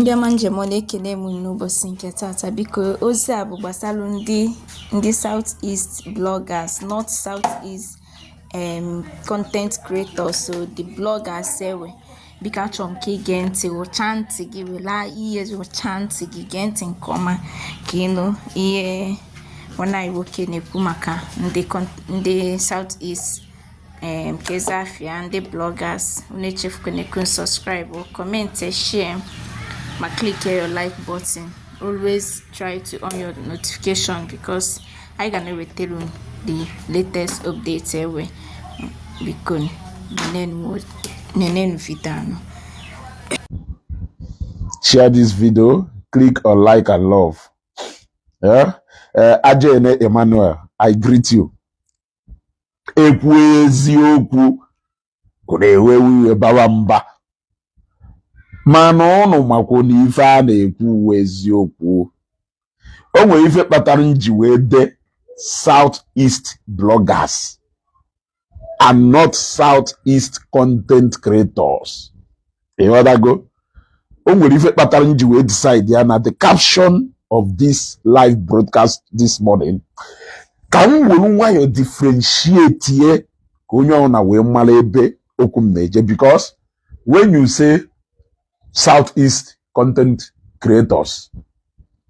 Ndị ọma njem ọ na-ekene m n'ụbọchị nke tata. Biko ozi a bụ gbasara ndị South East bloggers, not South East content creators. So the bloggers ewe biko achọrọ m ka ị gee ntị, rụchaa ntị gị, wela ihe rụchaa ntị gị, gee ntị nke ọma ka ịnụ ihe nwanne anyị nwoke na-ekwu maka ndị South East Kezafia, ndị bloggers. Unu echefukwana subscribe or comment, share, ma click your like button. Always try to on your notification because I gonna return the latest updates ewe biko nenen vidano. Share this video, click on like and love. Yeah, Ajene Emmanuel, I greet you. Ekwu eziokwu kunewe bawa mba. Mana ọnụ makwo na ife a na-ekwu eziokwu. O nwere ife kpatara nji wee de South East bloggers and not South East content creators. Go. O nwere ife kpatara nji wee decide ya na the caption of this live broadcast this morning. Ka m were nwayọ differentiate ye ka onye ọ na wee mara ebe okwu m na-eje, because when you say Southeast content creators,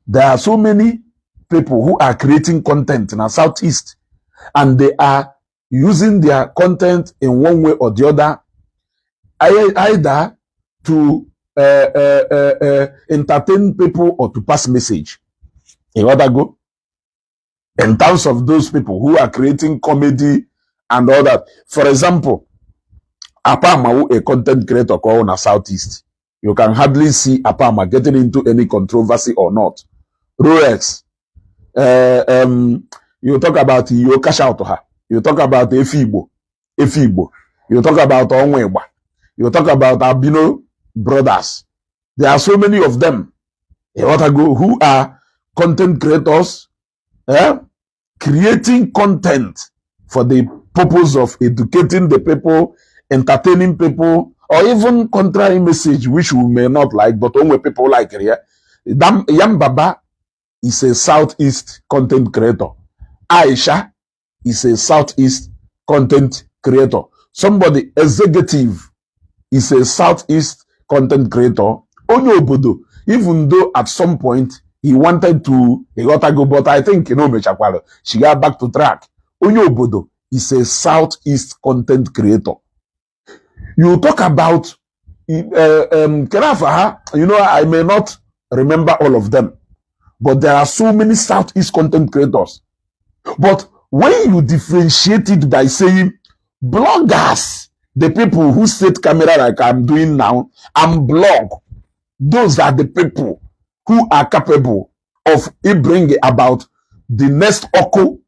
there are so many people who are creating content in the Southeast, and they are using their content in one way or the other, either to entertain people or to pass message. Go? In terms of those people who are creating comedy and all that. For example, Apama, a content creator called na Southeast. You can hardly see Apama getting into any controversy or not. Rolex, you talk about you cash out to her. You talk about Efibo. You talk about Onweba. You talk about Albino brothers. There are so many of them who are content creators, creating content for the purpose of educating the people, entertaining people, or even contrary message which we may not like, but only people like it here. Yambaba is a Southeast content creator. Aisha is a Southeast content creator. Somebody executive is a Southeast content creator. Onye Obodo, even though at some point he wanted to go, but I think she got back to track. Onye Obodo is a Southeast content creator. You talk about Kenafaha, I may not remember all of them, but there are so many Southeast content creators. But when you differentiate it by saying bloggers, the people who set camera like I'm doing now, and blog, those are the people who are capable of bringing about the next Oko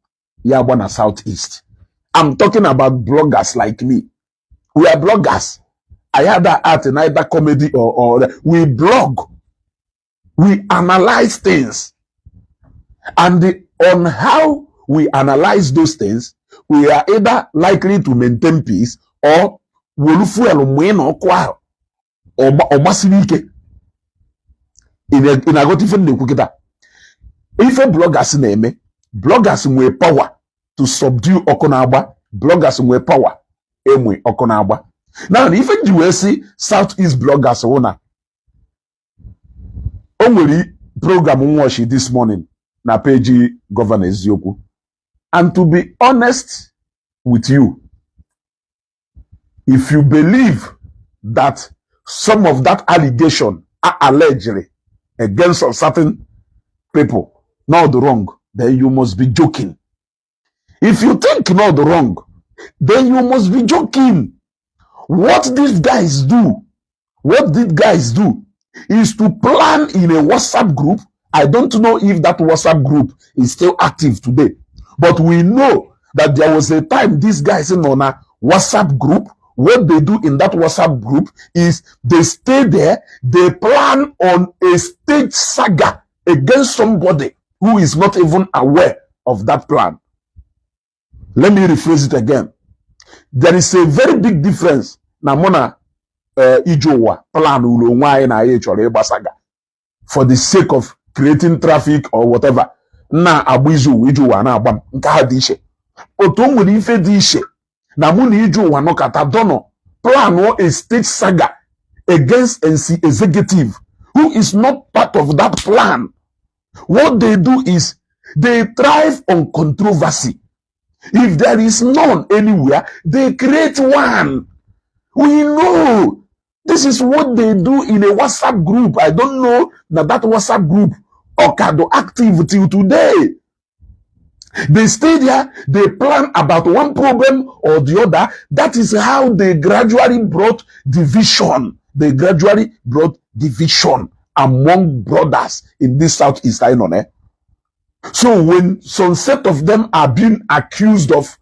Yabana Southeast. I'm talking about bloggers like me. We are bloggers. I had that art in either comedy or we blog. We analyze things. And on how we analyze those things, we are either likely to maintain peace or if a bloggers name, bloggers nwere power to subdue Okonagba, bloggers nwere power emwe Okonagba. Now, even you will see Southeast bloggers owner. Only program watch this morning na page Governor Ezioku. And to be honest with you, if you believe that some of that allegation are allegedly against some certain people, not the wrong, then you must be joking. If you think not the wrong, then you must be joking. What these guys do is to plan in a WhatsApp group. I don't know if that WhatsApp group is still active today, but we know that there was a time these guys in on a WhatsApp group. What they do in that WhatsApp group is they stay there, they plan on a stage saga against somebody who is not even aware of that plan. Let me rephrase it again. There is a very big difference na mona ijowa plan ulo nwaanyị na ya chọrọ ịgbasaga for the sake of creating traffic or whatever. Na agba iju ụwa na-agba nke ha dị iche. Otu o nwere ife dị iche na mụ na iju ụwa nọkata dono plan a state saga against NC executive who is not part of that plan. What they do is they thrive on controversy. If there is none anywhere, they create one. We know this is what they do in a WhatsApp group. I don't know that WhatsApp group Okado active till today. They stay there, they plan about one problem or the other. That is how they gradually brought division. They gradually brought division among brothers in this Southeast Island. So when some set of them are being accused of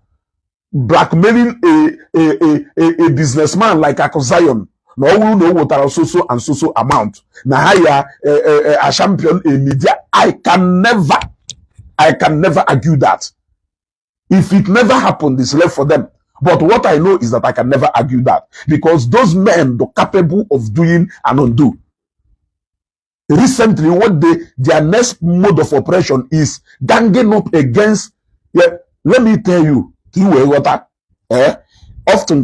blackmailing a businessman like Akozion, no what are so and so amount. Now hire a champion in media. I can never argue that. If it never happened, it's left for them. But what I know is that I can never argue that, because those men are capable of doing and undo. Recently, their next mode of operation is ganging up against. Yeah, let me tell you, often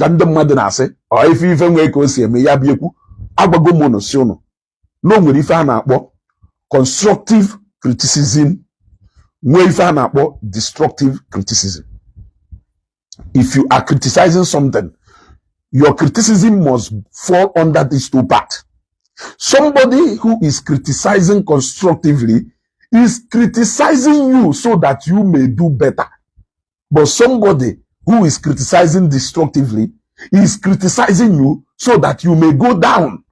say, or if you even wake say me yabieku, agbago monosiono. No nwere ife a na-akpọ constructive criticism, nwere ife a na-akpọ destructive criticism. If you are criticizing something, your criticism must fall under these two parts. Somebody who is criticizing constructively is criticizing you so that you may do better. But somebody who is criticizing destructively is criticizing you so that you may go down.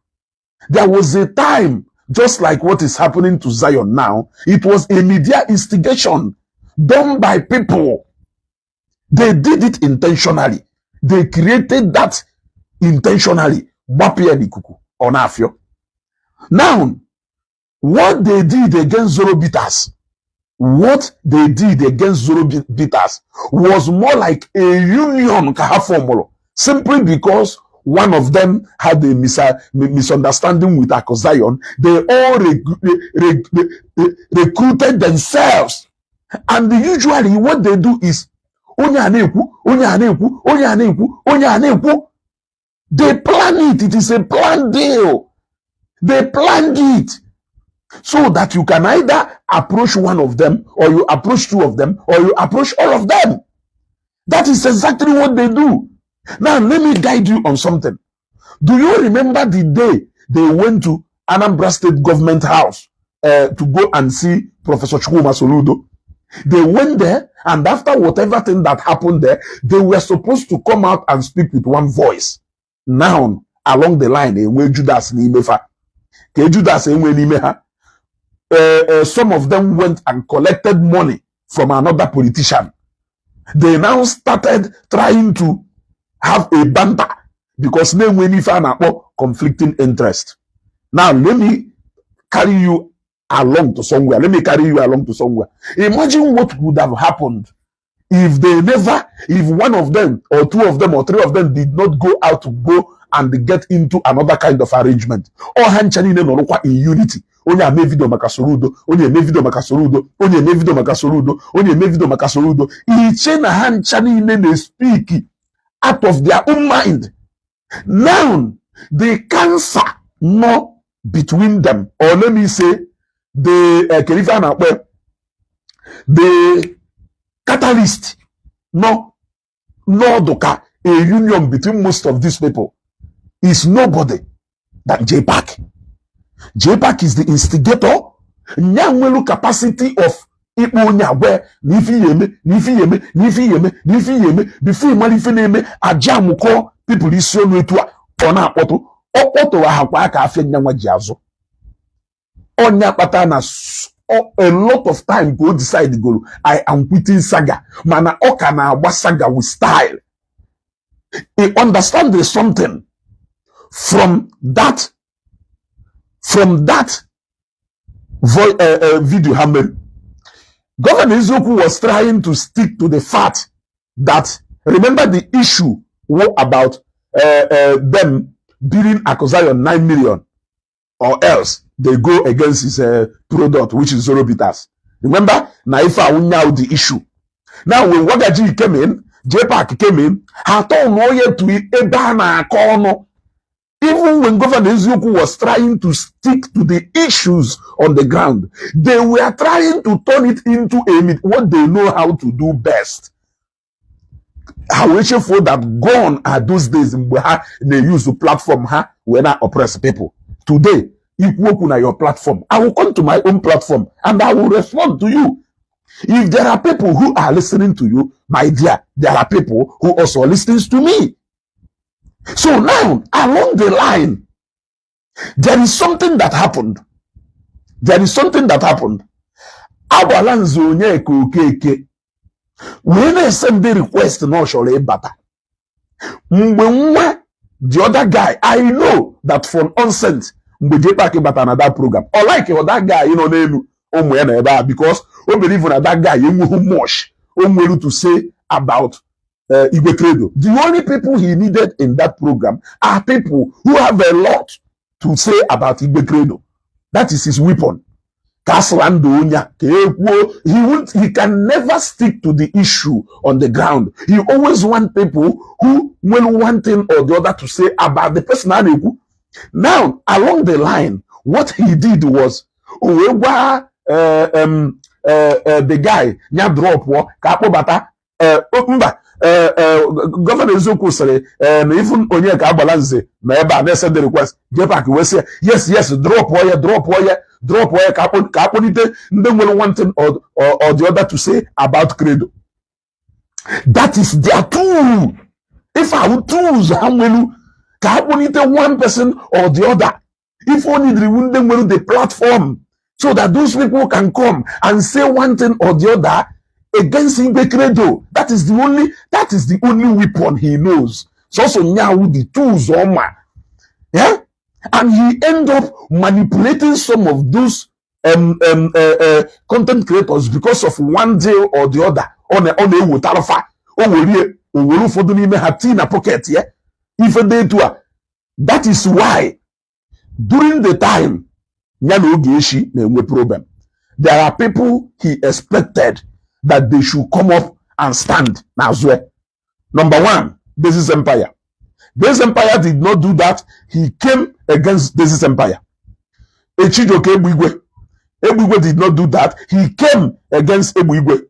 There was a time, just like what is happening to Zion now, it was a media instigation done by people. They did it intentionally. They created that intentionally. Now, what they did against Zorobitas, was more like a union simply because one of them had a misunderstanding with Akozion. They all recruited themselves. And usually what they do is they plan it. It is a planned deal. They planned it so that you can either approach one of them, or you approach two of them, or you approach all of them. That is exactly what they do. Now, let me guide you on something. Do you remember the day they went to Anambra State Government House to go and see Professor Chukwuma Soludo? They went there, and after whatever thing that happened there, they were supposed to come out and speak with one voice. Now, along the line, Judas Nimefa. Some of them went and collected money from another politician. They now started trying to have a banter because they were conflicting interest. Now, let me carry you along to somewhere. Imagine what would have happened if one of them or two of them or three of them did not go out to go and get into another kind of arrangement. Or Hanchanine Norokwa in unity. Only a video Makasorudo, only a video Makasorudo, only a video Makasorudo, only a video Makasorudo. Each and a Hanchanine they speak out of their own mind. Now, the cancer no between them, or let me say, the catalyst no doka a union between most of these people is nobody than JPAC. JPAC is the instigator. Nyangwelu capacity of Ipo Nifi before Malifeneme Ajamuko people is so netua ona poto opoto wa hakwa ka afia nyangwa jiazo. Onya patana a lot of time go decide go I am quitting saga. Mana oka na agba saga with style. He understand there's something from that video Hammer. Governor Izoku was trying to stick to the fact that, remember the issue about them billing Akozion 9 million or else they go against his product, which is Zoro Bitters. Remember, Naifa Unyao the issue. Now, when Wagaji came in, JPAC came in, Haton Noye to Ebana Kono. Even when Governor Eziokwu was trying to stick to the issues on the ground, they were trying to turn it into what they know how to do best. However, for that gone are those days they use the platform when I oppress people. Today, if you work on your platform, I will come to my own platform and I will respond to you. If there are people who are listening to you, my dear, there are people who also listens to me. So now, along the line, there is something that happened. There is something that happened. Abalanzo nyeko keke. When I send the request, no shole bata. The other guy, I know that from onset, another program. Or like that guy, you know, because we believe in that guy, you know much to say about Igwe Credo. The only people he needed in that program are people who have a lot to say about Igwe Credo. That is his weapon. He can never stick to the issue on the ground. He always wants people who will one thing or the other to say about the person. Now, along the line, what he did was the guy nya drop Governor Eziokwu said, even Onyeka Abalanze, na send the request. JPAC will say, yes, drop wire, caponite, then will one thing or the other to say about Credo. That is their tool. If I would choose how many caponite one person or the other, if only the platform, so that those people can come and say one thing or the other against Igwe Credo. That is the only weapon he knows. So now the tools yeah, and he end up manipulating some of those content creators because of one deal or the other on a wutarafa. For the pocket, yeah. Even they do. That is why during the time problem, there are people he expected that they should come up and stand. Now, number one, Basis Empire. Basis Empire did not do that. He came against Basis Empire. Echijoke Ebuigwe. Ebuigwe did not do that. He came against Ebuigwe.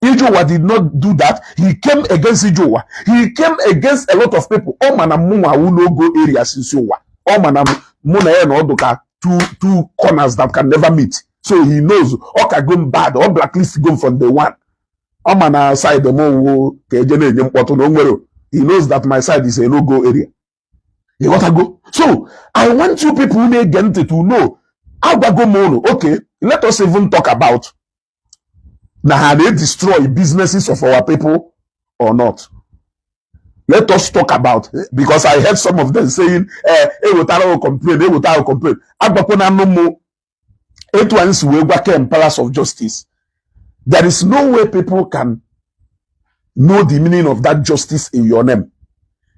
Ijowa did not do that. He came against Ijowa. He came against a lot of people. All manamuma who no go areas in Sowa. All manamuna and Odoka. Two corners that can never meet. So he knows all can go bad, all blacklist go from the one. I'm on our side, the more he knows that my side is a no-go area. You gotta go. So I want you people who may get to know how to go mono. Okay, let us even talk about now how they destroy businesses of our people or not. Let us talk about, because I heard some of them saying, complain. It once we work in Palace of Justice. There is no way people can know the meaning of that justice in your name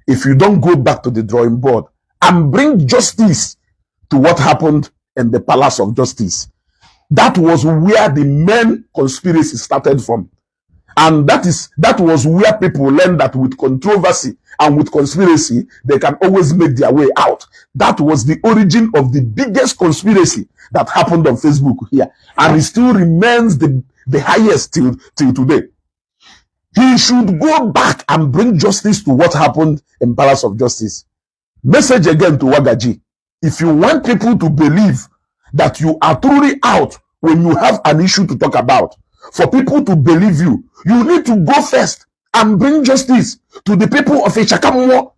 if you don't go back to the drawing board and bring justice to what happened in the Palace of Justice. That was where the main conspiracy started from. And that was where people learned that with controversy and with conspiracy, they can always make their way out. That was the origin of the biggest conspiracy that happened on Facebook here. And it still remains the highest till today. He should go back and bring justice to what happened in Palace of Justice. Message again to Wagaji. If you want people to believe that you are truly out when you have an issue to talk about, for people to believe you, you need to go first and bring justice to the people of Eshakamuwo.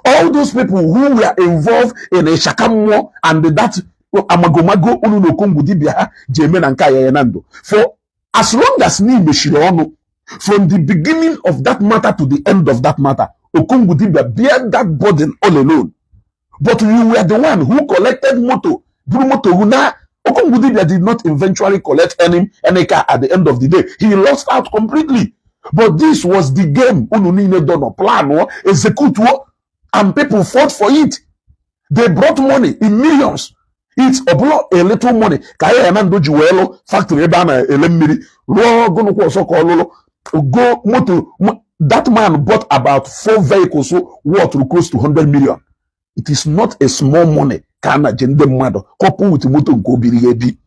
All those people who were involved in Eshakamuwo and that Amagomago Ununokongu Dibia Jemen and Kayanando. For as long as ni Meshirono, from the beginning of that matter to the end of that matter, Okongu Dibia bear that burden all alone. But you were the one who collected moto. Brumoto Huna. Okongu Dibia did not eventually collect any car at the end of the day. He lost out completely. But this was the game. Ununine dono plan, execute, and people fought for it. They brought money in millions. It's a little money. Kaya Nando Juelo factory bana elemiri. Go moto. That man bought about 4 vehicles worth close to 100 million. It is not a small money. Kana jende mado. Couple with moto go biri.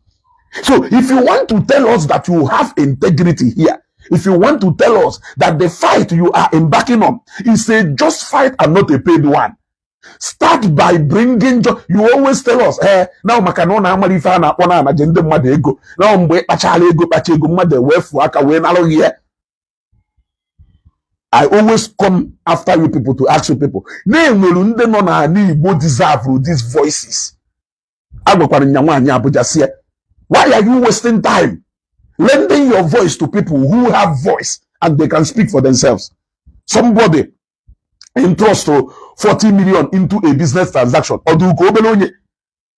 So if you want to tell us that you have integrity here, if you want to tell us that the fight you are embarking on is a just fight and not a paid one, start by bringing you always tell us now makano na amali fa na akpọ na agende mmadụ ego now mgbe kpachala ego kpacha ego mmadụ wefu aka wee nalụ here. I always come after you people to ask you people na enwelu ndị nọ na ala Igbo deserve these voices. Agwakwara nya nwaanyị Abuja sie, why are you wasting time lending your voice to people who have voice and they can speak for themselves? Somebody entrust 40 million into a business transaction. Oduko obele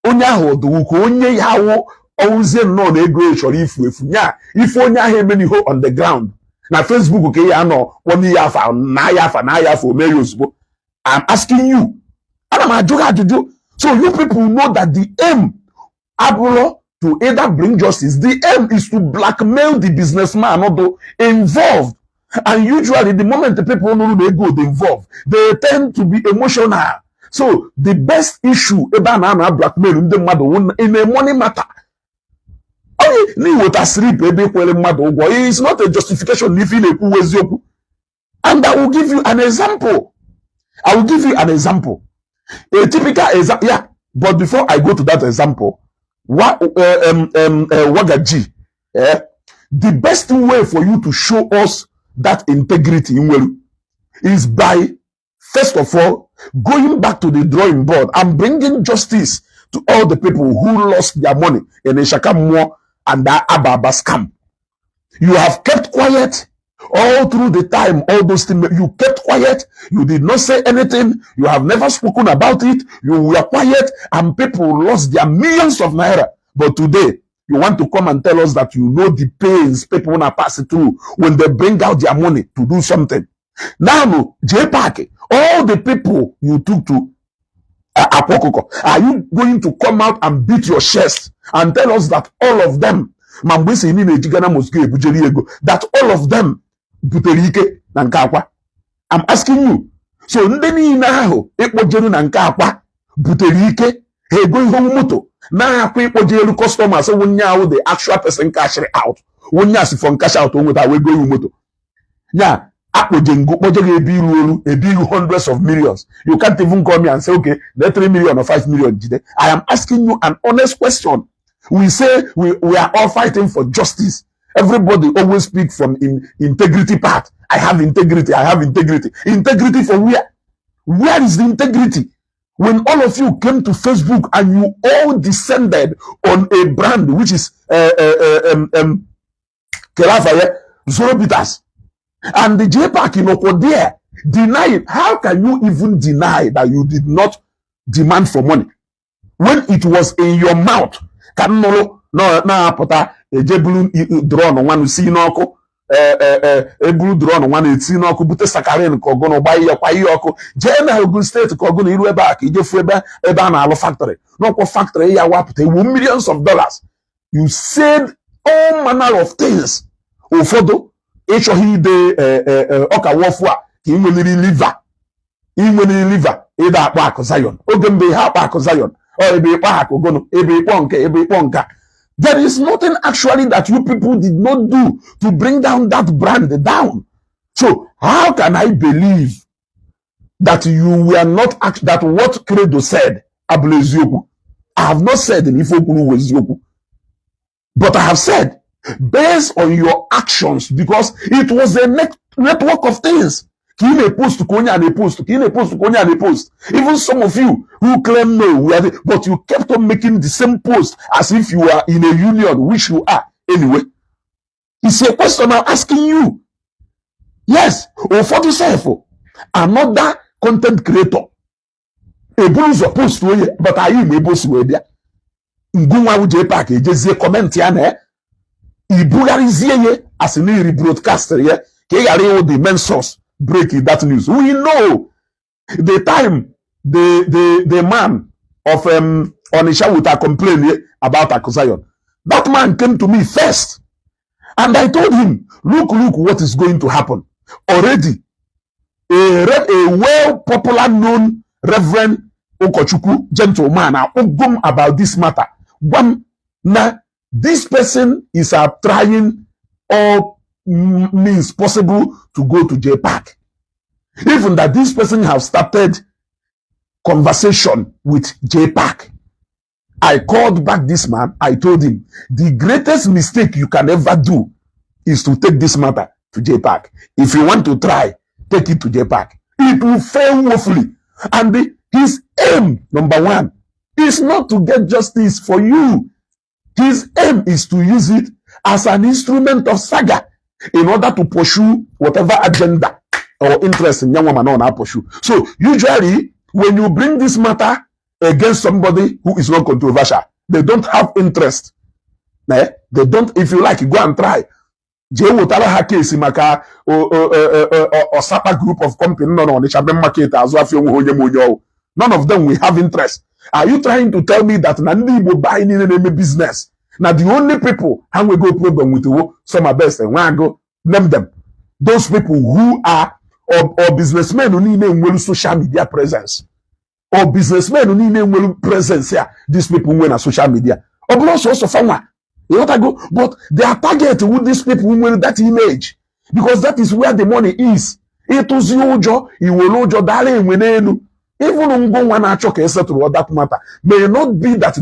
onye ahụ oduko onye yawo ounze no na ego echoro ifu nya ifu onye ahụ emeniho on the ground na Facebook ke ya no woni ya fa na ya fa ome yozbo. I'm asking you, ana ma ajuju. So you people know that the aim abulo to either bring justice, the aim is to blackmail the businessman or involved. And usually the moment the people know they go involved, they tend to be emotional. So the best issue about blackmail in the mother in a money matter. It's not a justification living a poor. And I will give you an example. I will give you an example. A typical example. Yeah, but before I go to that example, Wagaji, the best way for you to show us that integrity is by, first of all, going back to the drawing board and bringing justice to all the people who lost their money in the Shakamuo and the Ababa scam. You have kept quiet all through the time, all those things. You kept quiet. You did not say anything. You have never spoken about it. You were quiet and people lost their millions of naira. But today, you want to come and tell us that you know the pains people want to pass it through when they bring out their money to do something. Now, JPAC, all the people you took to Apokoko, are you going to come out and beat your chest and tell us that all of them, that all of them, I'm asking you. So, ndeni inaho, ekpojenu na nke akwa, butere ike, he ego ihe moto. Na akwa ikpojelu customers, so when now the actual person cash out. When you see from cash out, with we go moto. Yeah, akpojengo, pojege ebiru hundreds of millions. You can't even call me and say, okay, the 3 million or 5 million. I am asking you an honest question. We say we are all fighting for justice. Everybody always speak from integrity part. I have integrity. I have integrity. Integrity for where? Where is the integrity? When all of you came to Facebook and you all descended on a brand which is Kelafaye, Zorobitas, and the JPAC in there deny it. How can you even deny that you did not demand for money when it was in your mouth? Can no pota ejebulu drone one see no ebulu drone one eti no ko bute sakarin ko gono gba iye kwa iye oko jena Ogun State ko gono iru ebe a ka ijefu ebe a na alo factory no ko factory ya wapụta millions of dollars. You said all manner of things. Ụfọdụ ịchọghị ide ọka wofu a ka inweliri liver ịda akpọ akụ Zion oge mbe ha akpọ akụ Zion ebe ịkpọ akụ gono ebe ịkpọ nka. There is nothing actually that you people did not do to bring down that brand down. So how can I believe that you were not that what Credo said Abulezioku? I have not said in Ifokunu Wezioku, but I have said based on your actions, because it was a network of things. Post. Even some of you who claim no, but you kept on making the same post as if you are in a union, which you are anyway. It's a question I'm asking you. Yes, or for yourself, another content creator. A bulls opposed to it, but are you able to wear there? Nguma uje pack, just comment here. Ibularizie as a new broadcaster here. The main source breaking that news. We know the time the man of Onisha with a complaint about Akusayon. That man came to me first. And I told him, look what is going to happen. Already, a well popular known Reverend Okochukwu gentleman about this matter. One, now, this person is trying all means possible to go to JPAC. Even that this person has started conversation with JPAC. I called back this man. I told him, the greatest mistake you can ever do is to take this matter to JPAC. If you want to try, take it to JPAC. It will fail woefully. And his aim, number one, is not to get justice for you. His aim is to use it as an instrument of saga in order to pursue whatever agenda or interest in young woman or pursue. So usually, when you bring this matter against somebody who is not controversial, they don't have interest. They don't, if you like, go and try. Maka Osapa group of company market as well. None of them will have interest. Are you trying to tell me that Nandi will buy in any business? Now the only people how we go problem with you, some are best and when I go name them. Those people who are or businessmen who need social media presence. Or businessmen who need presence here. These people who are social media. Or also someone. You know what I go? But their target with these people with that image. Because that is where the money is. It was your job, you will know darling when even go one achok settle that matter. May not be that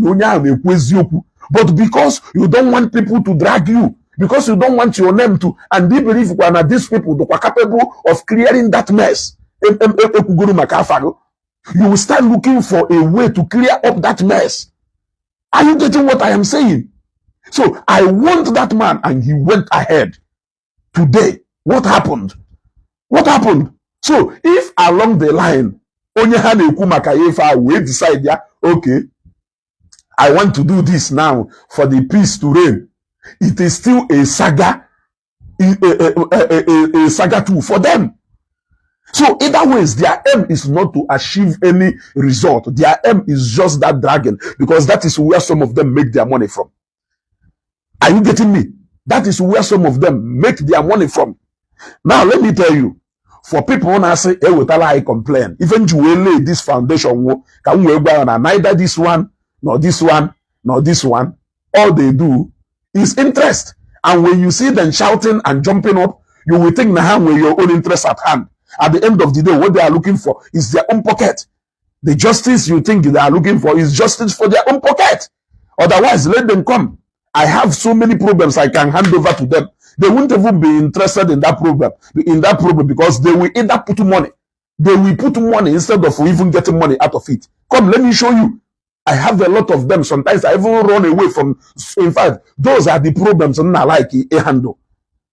but because you don't want people to drag you, because you don't want your name to, and they believe one of these people who are capable of clearing that mess. You will start looking for a way to clear up that mess. Are you getting what I am saying? So I want that man, and he went ahead. Today, what happened? What happened? So if along the line, we decide, yeah, okay, I want to do this now for the peace to reign, it is still a saga, a saga too for them. So either ways, their aim is not to achieve any result. Their aim is just that dragon, because that is where some of them make their money from. Are you getting me? That is where some of them make their money from. Now, let me tell you, for people when I say, I complain, even you will lay this foundation, can we go on neither this one, nor this one, nor this one. All they do is interest. And when you see them shouting and jumping up, you will think now with your own interest at hand. At the end of the day, what they are looking for is their own pocket. The justice you think they are looking for is justice for their own pocket. Otherwise, let them come. I have so many problems I can hand over to them. They won't even be interested in that problem, because they will either put money. They will put money instead of even getting money out of it. Come, let me show you. I have a lot of them. Sometimes I even run away from. In fact, those are the problems I like a handle.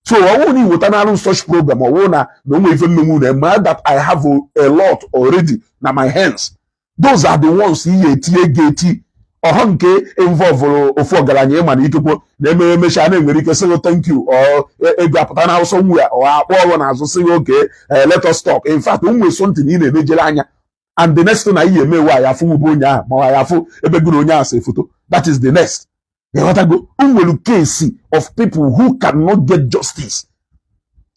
So I only with an such problem or no even know that I have a lot already in my hands. Those are the ones he Ohonke involve for Galanye man itupo neme meshane nwere say thank you or egwapụta na somewhere or akpọ na aso say okay let us stop. In fact we something in emejele anya, and the next thing I hear me why afu ubo nya ma why afu ebeguru onya ase photo. That is the next. You want to go unwelu case of people who cannot get justice.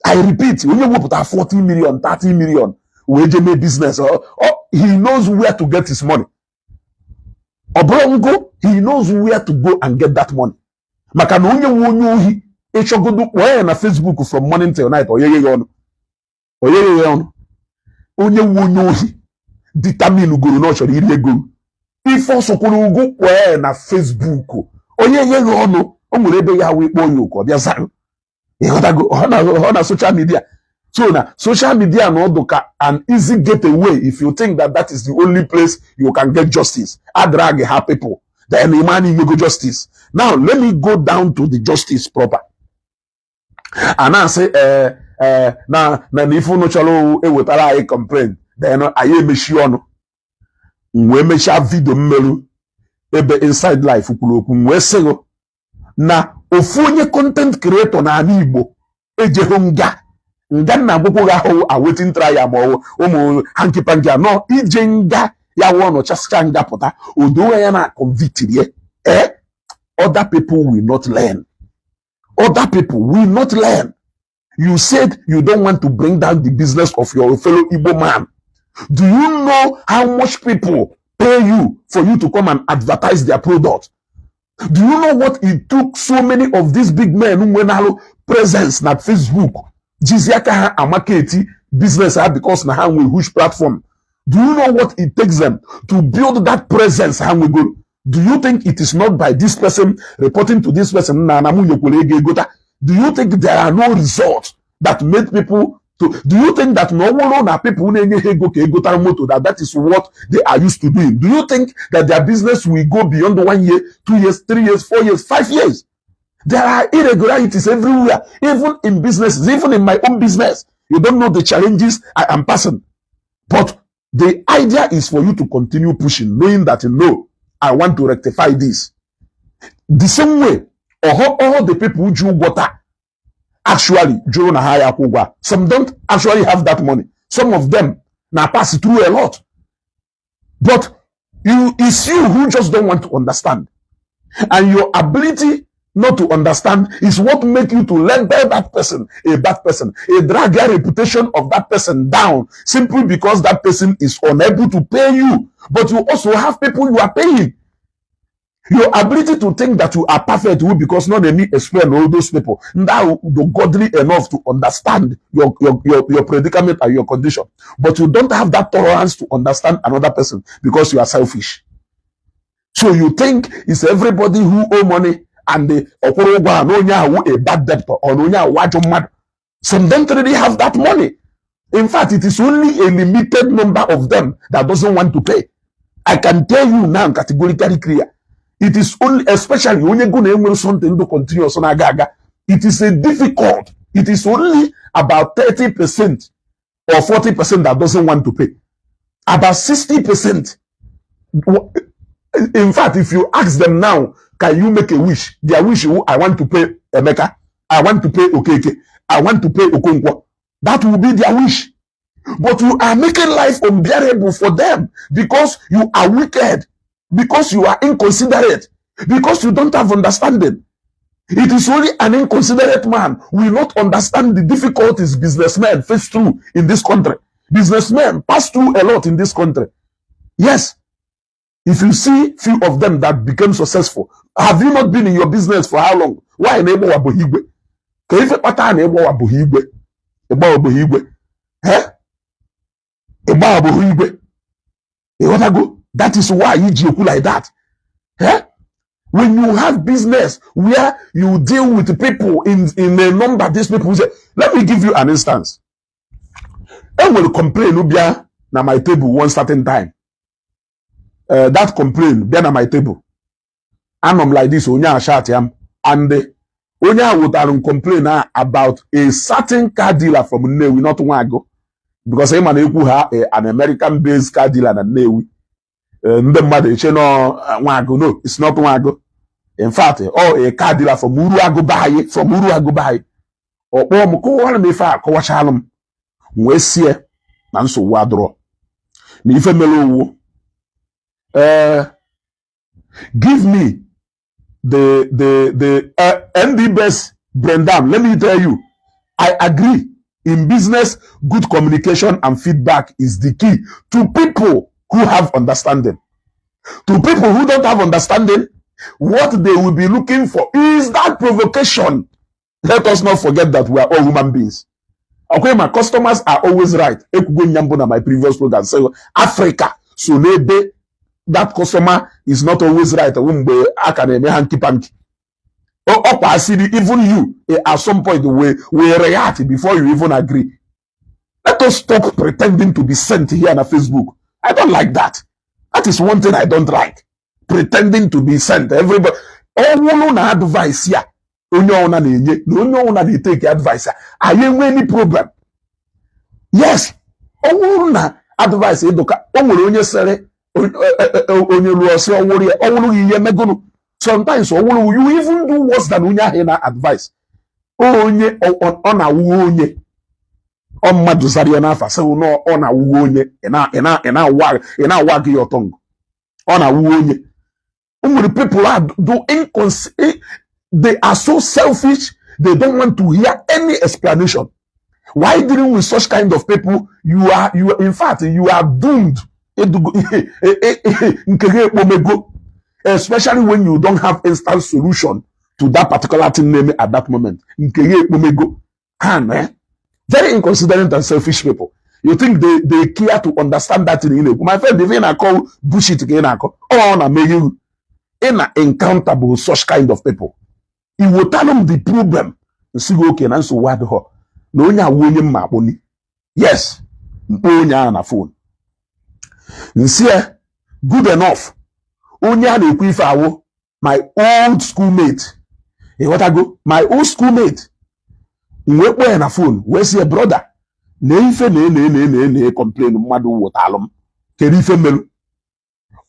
I repeat, when you put 40 million, 30 million, we make business or he knows where to get his money. Obrongo, he knows where to go and get that money. Makano onye wonyohi echogodu where na Facebook from morning till night oyeye yono. Oyeye yono. Onye wonyohi determine ugoro no chori iri ego. Ifo sokuru ugo where na Facebook. Oyeye yono o nwere ebe ya we kpo yoko bia zaro. E gotta go on social media. So now, social media no doka an easy getaway if you think that is the only place you can get justice. I drag her people. Then the man you go justice. Now let me go down to the justice proper. And I say, na if you no chalo wetara I complain. Then I emissiono. We me share video mmelu ebe inside life ukuloku mwe sego na ofunye content creator na Igbo ejehonga. Nga na gbogbo ga ho awaiting trial mo hanky panky no ijenga ya won chasicha nga pota odo ya na convict ye other people will not learn. Other people will not learn. You said you don't want to bring down the business of your fellow Igbo man. Do you know how much people pay you for you to come and advertise their product? Do you know what it took so many of these big men who went out presence na Facebook? Jiziaka ha amaketi business because na ha a huge platform. Do you know what it takes them to build that presence? Do you think it is not by this person reporting to this person? Do you think there are no results that made people to? Do you think that no one are people that is what they are used to doing? Do you think that their business will go beyond 1 year, 2 years, 3 years, 4 years, 5 years? There are irregularities everywhere, even in businesses, even in my own business. You don't know the challenges I am passing. But the idea is for you to continue pushing, knowing that no, I want to rectify this. The same way, all the people who drew water actually drew na higher kugwa. Some don't actually have that money. Some of them now pass through a lot. But it's you who just don't want to understand. And your ability not to understand is what make you to label that person a bad person, drag your reputation of that person down simply because that person is unable to pay you. But you also have people you are paying. Your ability to think that you are perfect will because not any explain all those people. Now you're godly enough to understand your predicament and your condition. But you don't have that tolerance to understand another person because you are selfish. So you think it's everybody who owe money and the a bad debtor or some don't really have that money. In fact, it is only a limited number of them that doesn't want to pay. I can tell you now categorically clear. It is only, especially when you're going to something to continue, it is a difficult. It is only about 30% or 40% that doesn't want to pay. About 60%. In fact, if you ask them now, can you make a wish? Their wish, I want to pay Emeka, I want to pay Okeke, I want to pay Okonkwo. That will be their wish. But you are making life unbearable for them because you are wicked, because you are inconsiderate, because you don't have understanding. It is only an inconsiderate man who will not understand the difficulties businessmen face through in this country. Businessmen pass through a lot in this country. Yes. If you see few of them that became successful, have you not been in your business for how long? Why enable Wabohigwe? If pata enable Wabohigwe, about Wabohigwe, about Wabohigwe, that is why you joke like that. When you have business where you deal with people in a number, these people say, let me give you an instance. I will complain Ubia na my table one certain time. That complaint then at my table. And I'm like this, Onya shout him, and Onya would complain about a certain car dealer from Nnewi, not one ago, because him and an American-based car dealer at Nnewi. No, it's not one ago. In fact, a car dealer from Uruago Bayi, or Moko me fa Kowashalum, Wesia, Nanso Wadro. Nifemelo. Give me the ND best Brendan. Let me tell you, I agree. In business, good communication and feedback is the key to people who have understanding. To people who don't have understanding, what they will be looking for is that provocation. Let us not forget that we are all human beings. Okay, my customers are always right. My previous program say Africa, so maybe that customer is not always right. Even you at some point will react before you even agree. Let us stop pretending to be sent here on Facebook. I don't like that. That is one thing I don't like. Pretending to be sent. Everybody, all advice here. No take advice. I ain't any problem. Yes. All advice. Sometimes you even do worse than advice. ọ mmadụ zara ya n'afa sị na ọ na-awụwa onye ị na-awa gị your tongue ọ na-awụwa onye. Nwere people are they are so selfish, they don't want to hear any explanation. Why dealing with such kind of people, you are in fact you are doomed. Especially when you don't have instant solution to that particular thing name at that moment. Very inconsiderate and selfish people. You think they care to understand that in my friend, even I call bullshit again. In an encounter with such kind of people, he will tell them the problem. You see, okay, and so what the no William Maboni. Yes, Onya on a phone. You see, good enough. Onya de Quifawo, my old schoolmate. Hey, what I go? My old schoolmate. Where on a phone? Where's your brother? Ne complain madu wotalum. Kerife melu.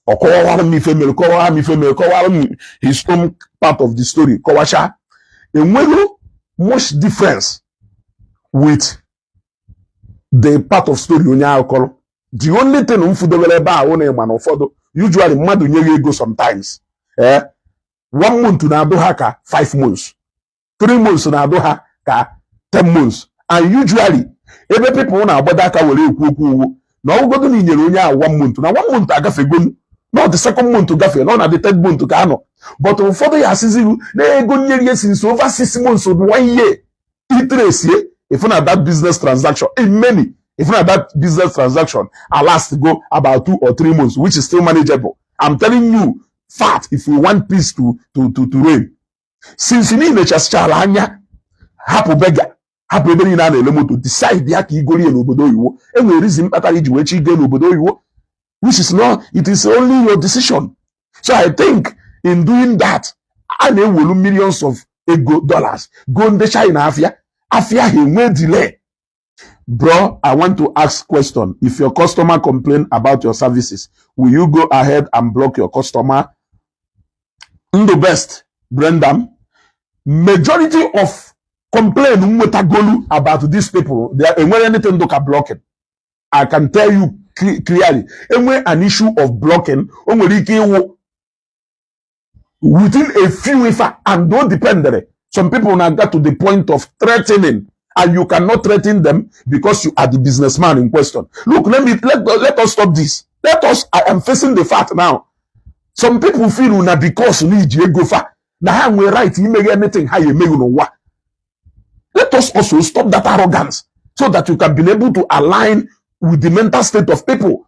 Or call his own part of the story. Kowasha. And much difference with the part of story onya call. The only thing usually madu nyege go sometimes. 1 month na do haka 5 months. 3 months na do haka 10 months. And usually every people na abada ka were ekwu na ogodo ni nyere onya 1 month. Na 1 month agafe gonu. Not the second month to gafe, not the third month to kano. But for the assistant, they go near since over 6 months or 1 year. If not that business transaction, in many, if not that business transaction, I'll last to go about 2 or 3 months, which is still manageable. I'm telling you, fact, if you want peace to reign. Since you need nature's chalanya, happy beggar, happy beggar in an element to decide the Aki Gori and Obodo you, and the reason that I do Obodo you. Which is not, it is only your decision. So I think in doing that, I will millions of dollars. Go in the China Afia he may delay. Bro, I want to ask question. If your customer complain about your services, will you go ahead and block your customer? In the best, Brendan, majority of complain about these people, they are anything to block it. I can tell you clearly, and when an issue of blocking, within a few and don't depend on it. Some people now got to the point of threatening, and you cannot threaten them because you are the businessman in question. Look, let us stop this. I am facing the fact now. Some people feel that because you need to go far. Now we right, you make anything how you make no what. Let us also stop that arrogance so that you can be able to align with the mental state of people.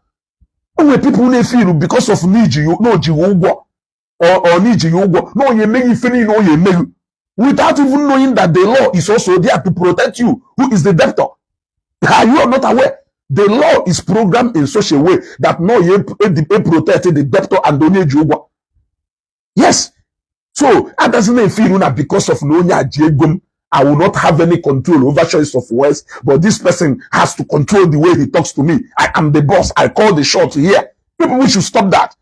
When people they feel because of need you no or need you no you make you feel no you make without even knowing that the law is also there to protect you. Who is the debtor? You are not aware. The law is programmed in such a way that no you protect the debtor and don't need you. Yes. So that doesn't feel that because of no jegum I will not have any control over choice of words, but this person has to control the way he talks to me. I am the boss. I call the shots here. People, we should stop that.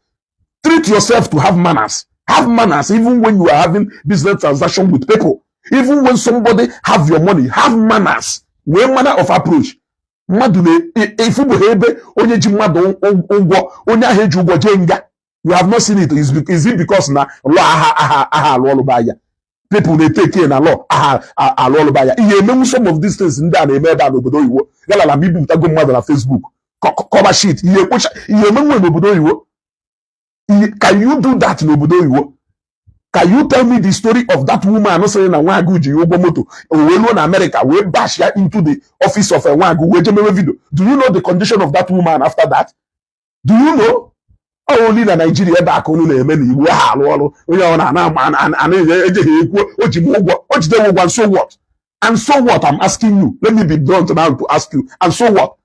Treat yourself to have manners. Have manners even when you are having business transaction with people. Even when somebody have your money, have manners. One manner of approach. If you have not seen it, is it because now people they take care na law law by ya. Some of these things in there na eme ba n'obodo Igbo. Yala la mibu mtago mmadụ na Facebook. Cover sheet. N'obodo Igbo. Can you do that n'obodo Igbo? Can you tell me the story of that woman no saying na Nwagu ji Igbo moto we in America we bash ya into the office of a Nwagu we jemewe video? Do you know the condition of that woman after that? Do you know? Only na Nigeria back on na eme Igbo ha alụ onye ọ na ejeghị ekwu o ji ụgwọ o jide ụgwọ and so what? And so what? I'm asking you. Let me be blunt now to ask you. And so what?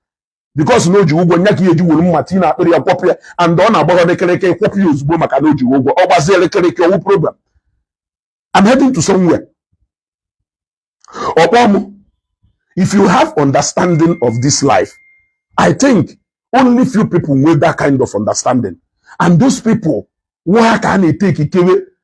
Because no ji ụgwọ nya ka eji wuru mmati na akpịrị ya kwọpụ ya and ọ na-agbagọ dekereke kwọpụ ya ozugbo maka na o ji ụgwọ ọ gbazie elekereke owu program. I'm heading to somewhere. Okpomu, if you have understanding of this life, I think only few people with that kind of understanding. And those people, where can they take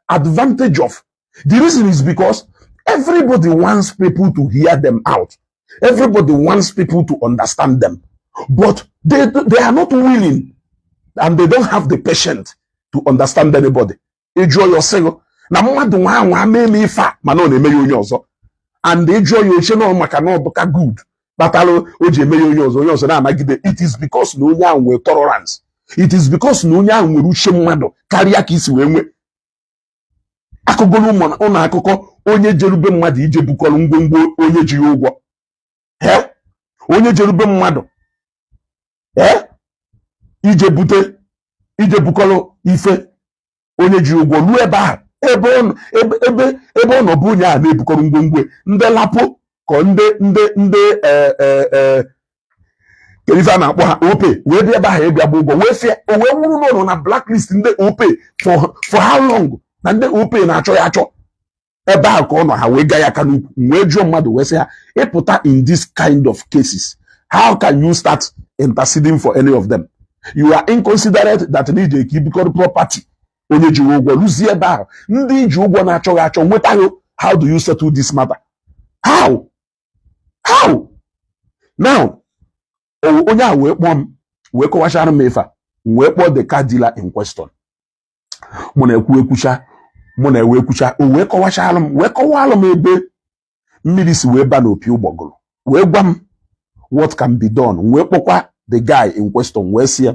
advantage of? The reason is because everybody wants people to hear them out. Everybody wants people to understand them, but they are not willing, and they don't have the patience to understand anybody. Enjoy yourself. Na mmadụ nwa nwa mee ife a mana ọ na-eme ya onye ọzọ, and enjoy your channel maka na ọdụka good kpatalụ o ji eme ya onye ọzọ na-anagide. It is because na onye ahụ nwere tolerance. It is because na onye ahụ nwere uche mmadụ karịa ka isi wee nwee. Akụgolu ụlọ akụkọ onye jerube mmadụ ije bukọrọ ngwongwo onye ji ya ụgwọ. Onye jerube mmadụ ije bukọrọ ife onye ji ụgwọ ruo ebe ahụ ebe ọ nọ bụ onye a na-ebukọrọ ngwongwo ndị lapụ ka ndị kerife a na-akpọ ha ope wee bịa ebe ahụ ịbịa bụ ụgwọ wee fịa o wee nwụrụ n'ụlọ na blacklist ndị ope for how long na ndị ope na-achọ ya achọ. Ebe ahụ ka ọ nọ ha wee gaa ya aka n'ukwu wee jụọ mmadụ wee sị ha ịpụta in this kind of cases, how can you start interceding for any of them? You are inconsiderate that need a keep property. Onye ji ụgwọ lụzie ebe ahụ ndị ji ụgwọ na-achọghị achọ nwetaghị. How do you settle this matter? How now? Onye a wee kpọọ m wee kọwachara m ife a wee kpọọ the car dealer in question. Mụ na-ekwu ekwucha o wee kọwachara m wee kọwalụ m ebe mmiri si wee ba n'opi ụgbọgụrụ wee gwa m what can be done. Wee kpọkwa the guy in question wee sị ya,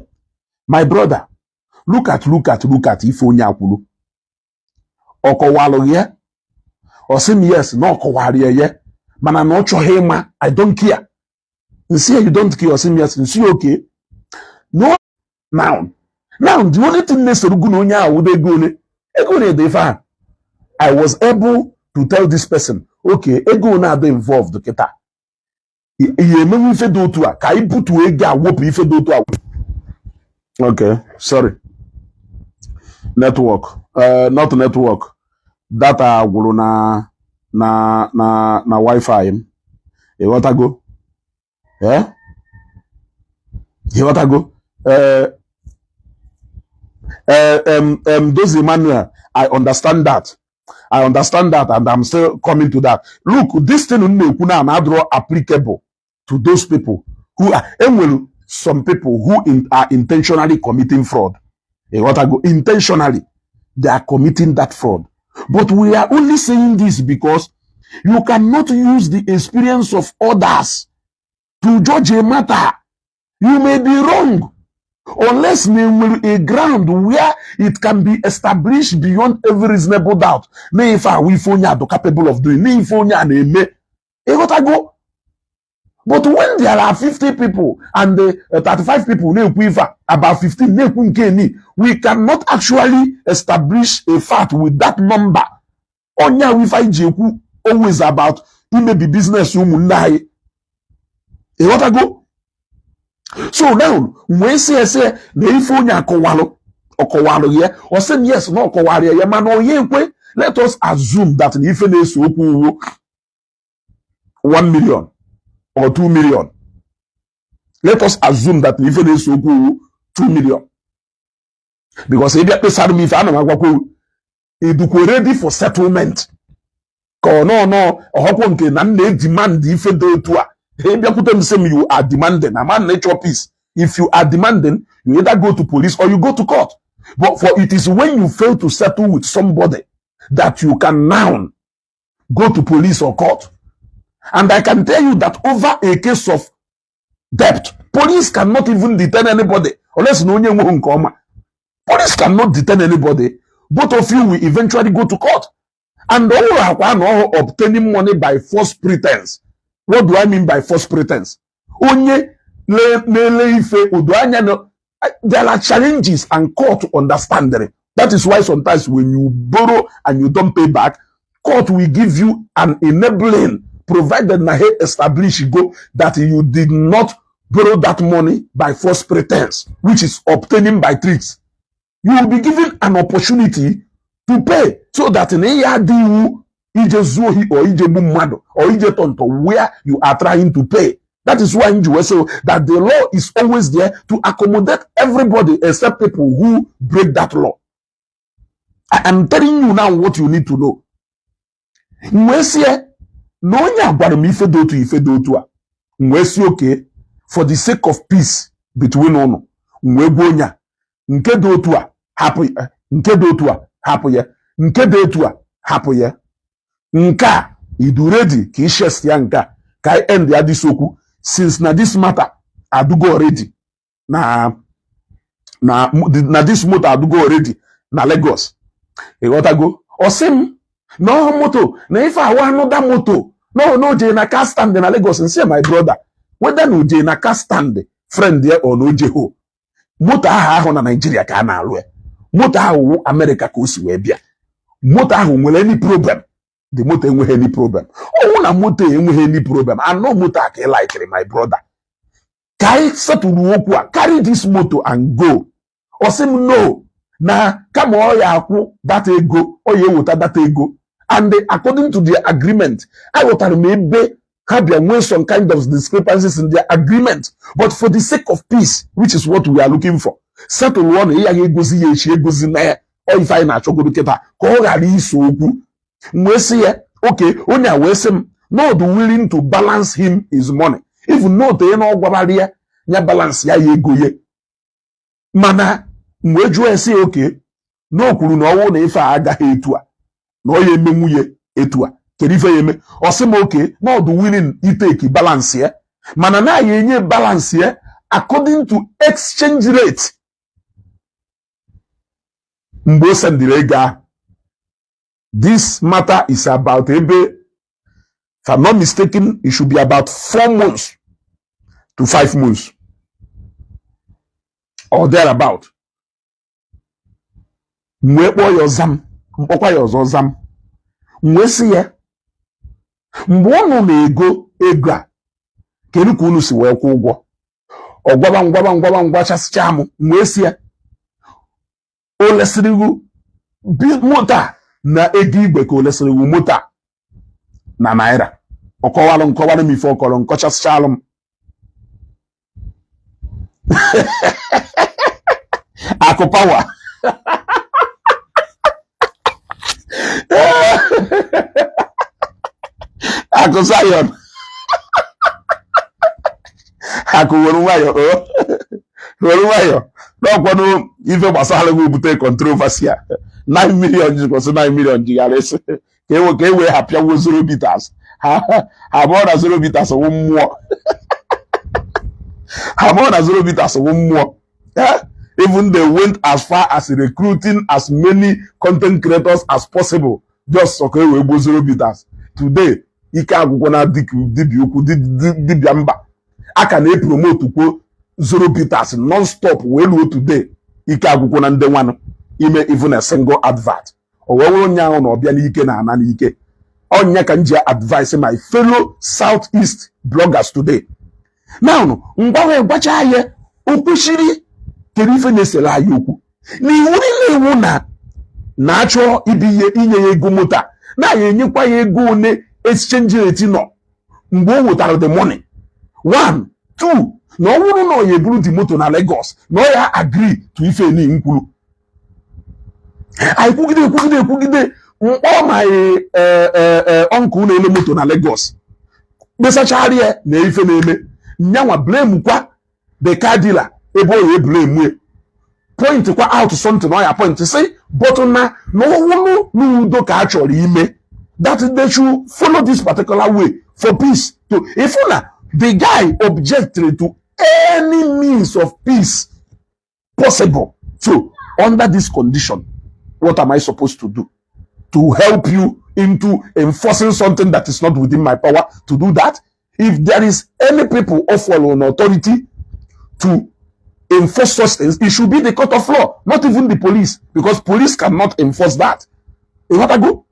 my brother, look at ife onye akwụrụ. Ọ kọwalụ ya? Ọ sị m yes na ọ kọwarị ya mana na ọ chọghị ịma. I don't care. Nsi you don't care. Ọ sị m yes. Nsi okay. No, now the only thing na-esoro gụ na onye ahụ wụdo ego na-ede ife ahụ. I was able to tell this person, okay, ego na-adị involved kịta ihe emenwe ife dị otu a ka anyị butuo ego a wopụ ife dị otu a. Okay, sorry. Network, not network. Data gwụrụ na Wi-Fi m. Ịghọtago? Ịghọtago? Those Emmanuel, I understand that, and I'm still coming to that. Look, this thing now applicable to those people who are, some people who are intentionally committing fraud. Intentionally, they are committing that fraud. But we are only saying this because you cannot use the experience of others to judge a matter. You may be wrong. Unless a ground where it can be established beyond every reasonable doubt. Capable of doing. But when there are 50 people and 35 people, about 15, we cannot actually establish a fact with that number. Always about maybe business. So now, when say na ife onye akọwalụ ya, or say yes, no akọwalụ ya, mana onye nkwe, let us assume that na ife na-eso okwu 1 million or 2 million. Let us assume that na ife na-eso okwu 2 million. Because if you pesara m ife, ana m agwakwa edukwe ready for settlement. Ka no, ọhọkwa nke na na-demand ife dị otu a. You are demanding. A man nature peace. If you are demanding, you either go to police or you go to court. But for it is when you fail to settle with somebody that you can now go to police or court. And I can tell you that over a case of debt, police cannot even detain anybody unless no one come. Police cannot detain anybody. Both of you will eventually go to court. And all obtaining money by false pretense. What do I mean by false pretense? There are challenges and court to understand it. That is why sometimes when you borrow and you don't pay back, court will give you an enabling, provided Nahe establish go that you did not borrow that money by false pretense, which is obtaining by tricks. You will be given an opportunity to pay so that in a ije zuohi or ije bumado or ije tonto where you are trying to pay. That is why in USA that the law is always there to accommodate everybody except people who break that law. I am telling you now what you need to know. Mwese no nya gwara m ife do to Mwe si okay for the sake of peace between ono. Mwe gonya. Nke do otu a hapu ya. Nke do otu a hapu ya. Nke do otu a hapu ya. Nka idu ready ki shest ya nka. Ka end ya this okwu since na this matter adugo already. Na this motor adugo already na Lagos. E got to go. Osim no moto. Na if I want another moto. No je na car stand na Lagos and say my brother. Whether no je na car stand friend there or no je ho. Moto ahụ na Nigeria ka na alụ. Moto ahụ America ka o si wee bịa. Moto ahụ nwere any problem. The moto enweghị any problem. Oh na moto enweghị any problem. I know moto ka like my brother. Kai settle okwu a carry this moto and go. Osim no. Na kama ọ ya akwụ that ego ọ ya eweta that ego and according to their agreement I wotara maybe have been some kind of discrepancies in their agreement but for the sake of peace which is what we are looking for settle one ya egozi ya echi egozi na ya ọ ife anyị na-achọgodo kịta ka ọ ghara iso okwu mgbe si ya okay onye a wee sị m not willing to balance him his money even not na ọ gwabara ya balance ya ego ye mana mgbe jụọ esi oke na kwuru na ọwụ na ife a agaghị etu a na ọ ya eme nwunye etu a kedu ife ya eme ọ sị m oke na ọdụ willing iteki balance ya mana na ya enye balance ya according to exchange rate mgbe o sendiri ego ahụ. This matter is about ebe if I'm not mistaken it should be about 4 months to 5 months or thereabout. Mwe kpọ ya ọzam mkpọkwa ya ọzọ zam mwe si ya mgbe unu na-ego ego a kedu ka unu si wee kwụ ụgwọ ọgwaba chasịcha m mwe si ya o lesiriwu moto na ego igwe ka o lesiriwu moto na naira nkọwalụ m ife ọkọrọ nkọchasịchalụ m akụ pawa Akụ Zion akụ were nwayọ n'ọkwado ife gbasara gị bute controversy a 9 million jikwasị 9 million jighara esi ka e wee hapịawo zero bitters ha abụọ na zero bitters wụ mmụọ ha abụọ na zero bitters wụ mmụọ even they went as far as recruiting as many content creators as possible just so ka e wee gbuo zero bitters. Today ike agwụgwọ na dibịa ukwu dibịa mba aka na-epromote kwo zero bitters non-stop wee ruo today ike agwụgwọ na ndị nwanụ ime even a single advert o wee nwere onye ahụ na ọbịa n'ike na ana n'ike onye ka nji advise my fellow Southeast bloggers today now ngwa gbacha ya okwushiri kedu ife na-esere anyị okwu na iwu niile iwu na-achọ inye ya ego moto na ya enyekwa ya ego one exchange rate nọ mgbe o wetara the money 1 2 na ọ bụrụ na ọ ya eburu the moto na Lagos na ọ ya agree to ife ni nkwulu anyị kwugide mkpọ ma ọnkụ na-ele moto na Lagos kpesachara ya na ife na-eme nyanwa blame kwa the car dealer ebe o blame point kwa out something ọ ya point say but na ọwụlụ n'udo ka a chọrọ ime that they should follow this particular way for peace to if the guy objected to any means of peace possible. So under this condition, what am I supposed to do to help you into enforcing something that is not within my power to do that? If there is any people of an authority to enforce such things, it should be the court of law, not even the police, because police cannot enforce that. You know what I go?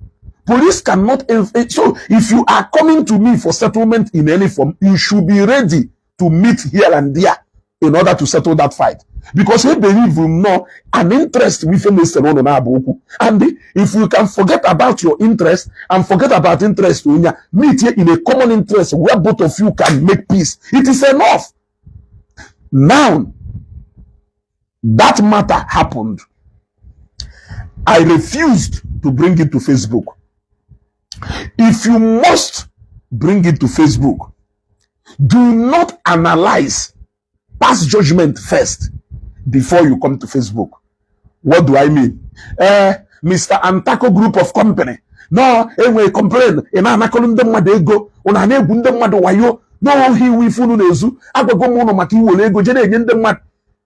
Police cannot enforce. So if you are coming to me for settlement in any form, you should be ready to meet here and there in order to settle that fight. Because we believe we know an interest within this and if you can forget about your interest and forget about interest, meet here in a common interest where both of you can make peace. It is enough. Now, that matter happened. I refused to bring it to Facebook. If you must bring it to Facebook, Do not analyze, pass judgment first before you come to Facebook. What do I mean? Mr. Antaco Group of Company. No, anyway, complain. Ina anakolu ndị mmadụ ego, una na-egwu ndị mmadụ wayo. No, he will funu nezu. Agwago m ụnụ maka iwere ego je na-enye ndị mmadụ.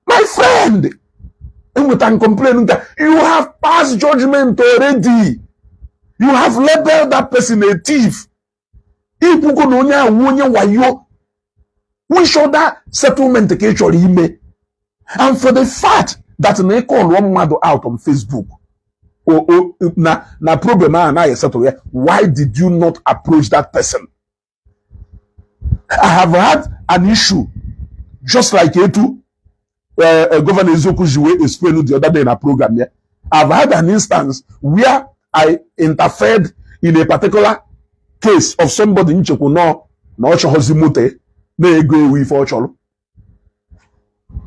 My friend, enweta complain that you have passed judgment already. You have labeled that person a thief. Ikwugo na onye ahụ onye wayo. Which other settlement ka ị chọrọ ime? And for the fact that na call one mmadụ out on Facebook, na problem na settle here. Why did you not approach that person? I have had an issue just like Etu, Governor Ezoku Jiwe explained the other day in a program here. I've had an instance where I interfered in a particular case of somebody in Chekuno, na Ocho Hozimute, na ego with Ocholo.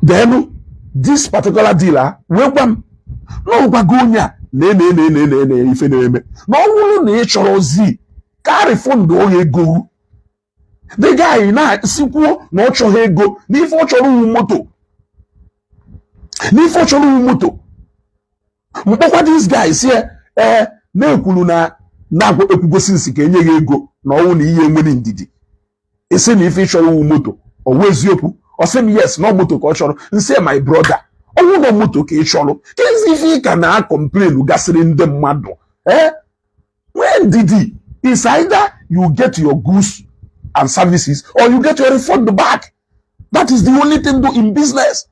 Then this particular dealer, welcome, no bagonya, ne ife na-eme. Na ọwụrụ na ịchọrọ zi ka refund oge ego. The guy na sikwuo na ọ chọrọ ego n'ife ọ chọrọ wu moto. N'ife ọ chọrọ wu moto. Mkpọkwa this guy si na-ekwulu na ekwugosi nsi ka enye ya ego na ọwụ na ihe enwe ndidi. Ese na ife chọrọ wu moto. O weziokwu. O sị m yes, no moto ka ọ chọrọ. Nsi my brother. Ọwụ no moto ka ị chọrọ. Kezi ife ka na complain gasịrị ndị mmadụ. When did he? It's either you get your goods and services or you get your refund back. That is the only thing do in business.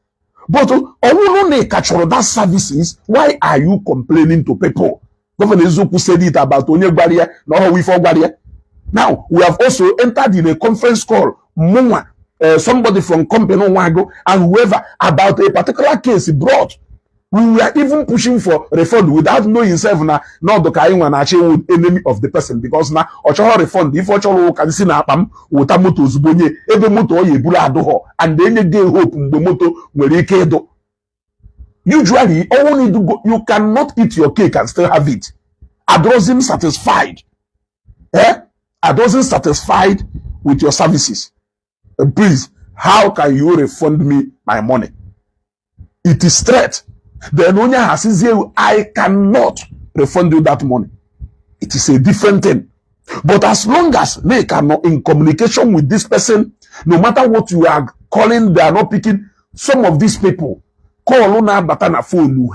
But that services, why are you complaining to people? Governor Ezoku said it about Onye Gbaria, no we for Gbaria. Now we have also entered in a conference call, somebody from company Wago and whoever about a particular case he brought. We were even pushing for refund without knowing himself na not the enemy of the person because na ocho refund if ocho can see na apam wota moto zubonye ebe moto oye buru adoho and then again hope mgbe moto nwere ike edo. Usually all need to go, you cannot eat your cake and still have it. Adozim satisfied. Adozim satisfied with your services. Please, how can you refund me my money? It is threat. Then Onya has said, I cannot refund you that money. It is a different thing. But as long as they cannot in communication with this person, no matter what you are calling, they are not picking. Some of these people call on batana phone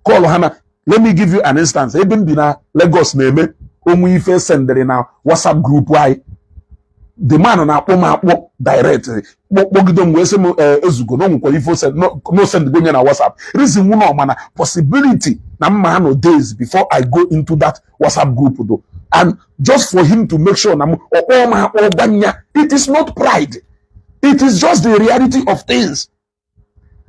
call Hana. Let me give you an instance. Even bina Lagos name we first send now WhatsApp group why the man on our directly. Bogidom we say ezugo no nko ifo send no send go na WhatsApp. Reason one man possibility na man no days before I go into that WhatsApp group though. And just for him to make sure na it is not pride. It is just the reality of things.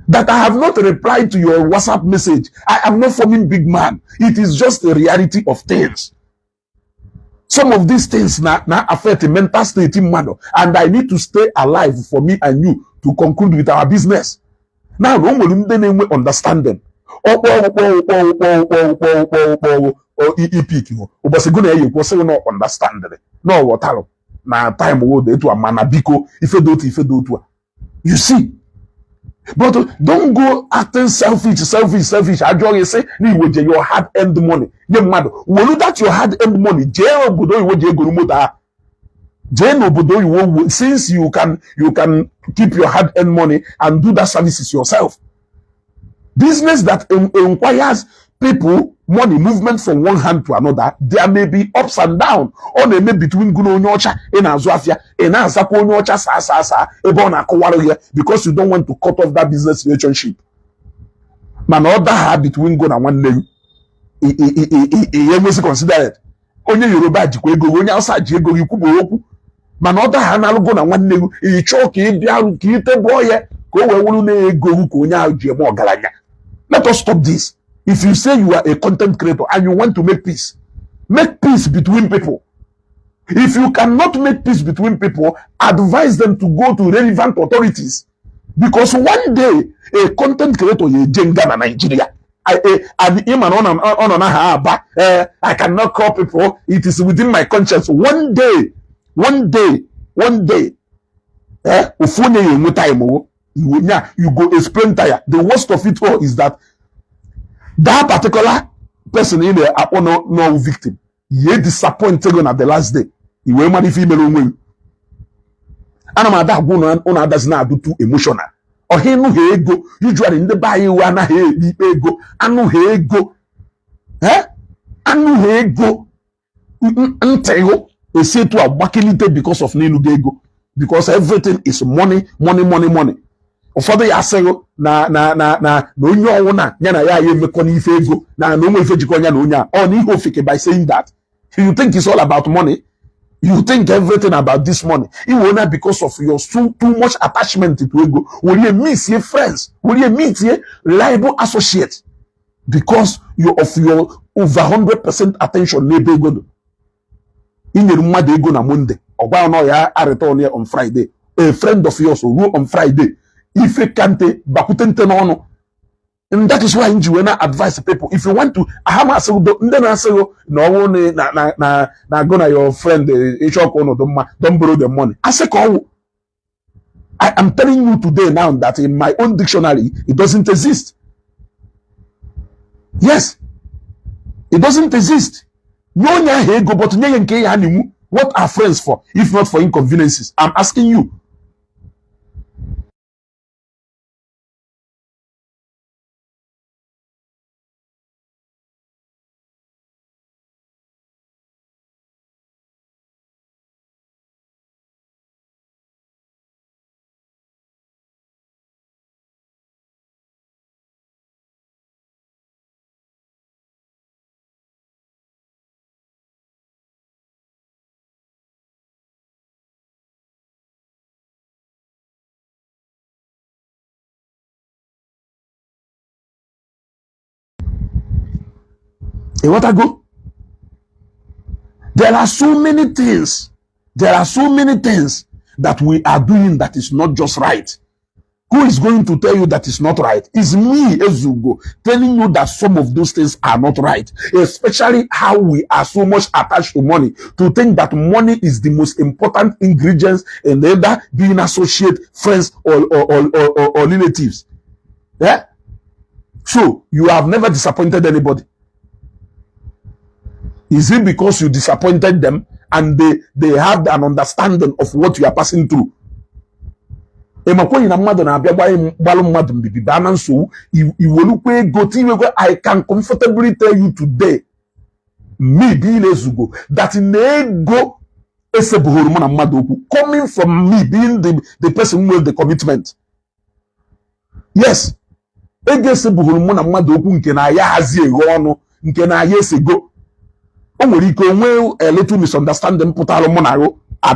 That I have not replied to your WhatsApp message. I am not forming big man. It is just the reality of things. Some of these things now affect the mental state in man, and I need to stay alive for me and you to conclude with our business. Now, no one understand them. Understand it. No, what na time wo de to amana biko if you do. You see. But don't go acting selfish. I just say, your hard-earned money. You mad. Will that your hard-earned money? Since you can keep your hard-earned money and do that services yourself. Business that requires people money movement from one hand to another, there may be ups and downs. Or they may between Guno Nyocha and Azuafia and Azako Nyocha Sasa Ebona Kowaro because you don't want to cut off that business relationship. Man, other have between Guna and one leg. You must consider it. Only Yoruba Jiko, only outside Jigo, you could go. Man, other hand, I'll go on one leg. You choke it down, keep the boy, go where go, Konya, Jimo Galanya. Let us stop this. If you say you are a content creator and you want to make peace between people. If you cannot make peace between people, advise them to go to relevant authorities. Because one day, a content creator is Jenga in Nigeria. I cannot call people. It is within my conscience. One day, Ofu onye enwe time wo. You go explain tire. The worst of it all is that particular person in there no victim. Ye disappointed at the last day. You will man if email onwe. Ana ma da gwo no una does not do too emotional. Ohinu he ego usually in the buy you ana he ego anu he ego. Anu he ego ntego they say to abakilite because of ninu ego because everything is money. Ụfọdụ ya asịrị na onye ọnwụ na ya na ya emekọ n'ife ego na onwe ife jikọ ya na onye a ọ na ihe ofike by saying that you think it's all about money. You think everything about this money. You will not because of your too much attachment to ego. Will you miss your friends? Will you meet your reliable associates? Because of your over 100% attention n'ebe ego do. Inyere mmadụ ego na Monday. Ọgba ọnọ ya return on Friday. A friend of yours will go on Friday. Ife kante bakutente n'ọnụ. And that is why you will not advise people. If you want to, na go na your friend, don't borrow the money. I say, I am telling you today now that in my own dictionary, it doesn't exist. Yes, it doesn't exist. No, but what are friends for, if not for inconveniences? I'm asking you. What I go? There are so many things. There are so many things that we are doing that is not just right. Who is going to tell you that it's not right? It's me, Ezugo, telling you that some of those things are not right. Especially how we are so much attached to money, to think that money is the most important ingredient in either being associate, friends, or relatives. Yeah? So, you have never disappointed anybody. Is it because you disappointed them and they have an understanding of what you are passing through? I can comfortably tell you today, me being Ezugo, that nego coming from me being the person with the commitment. Yes. A little misunderstanding put at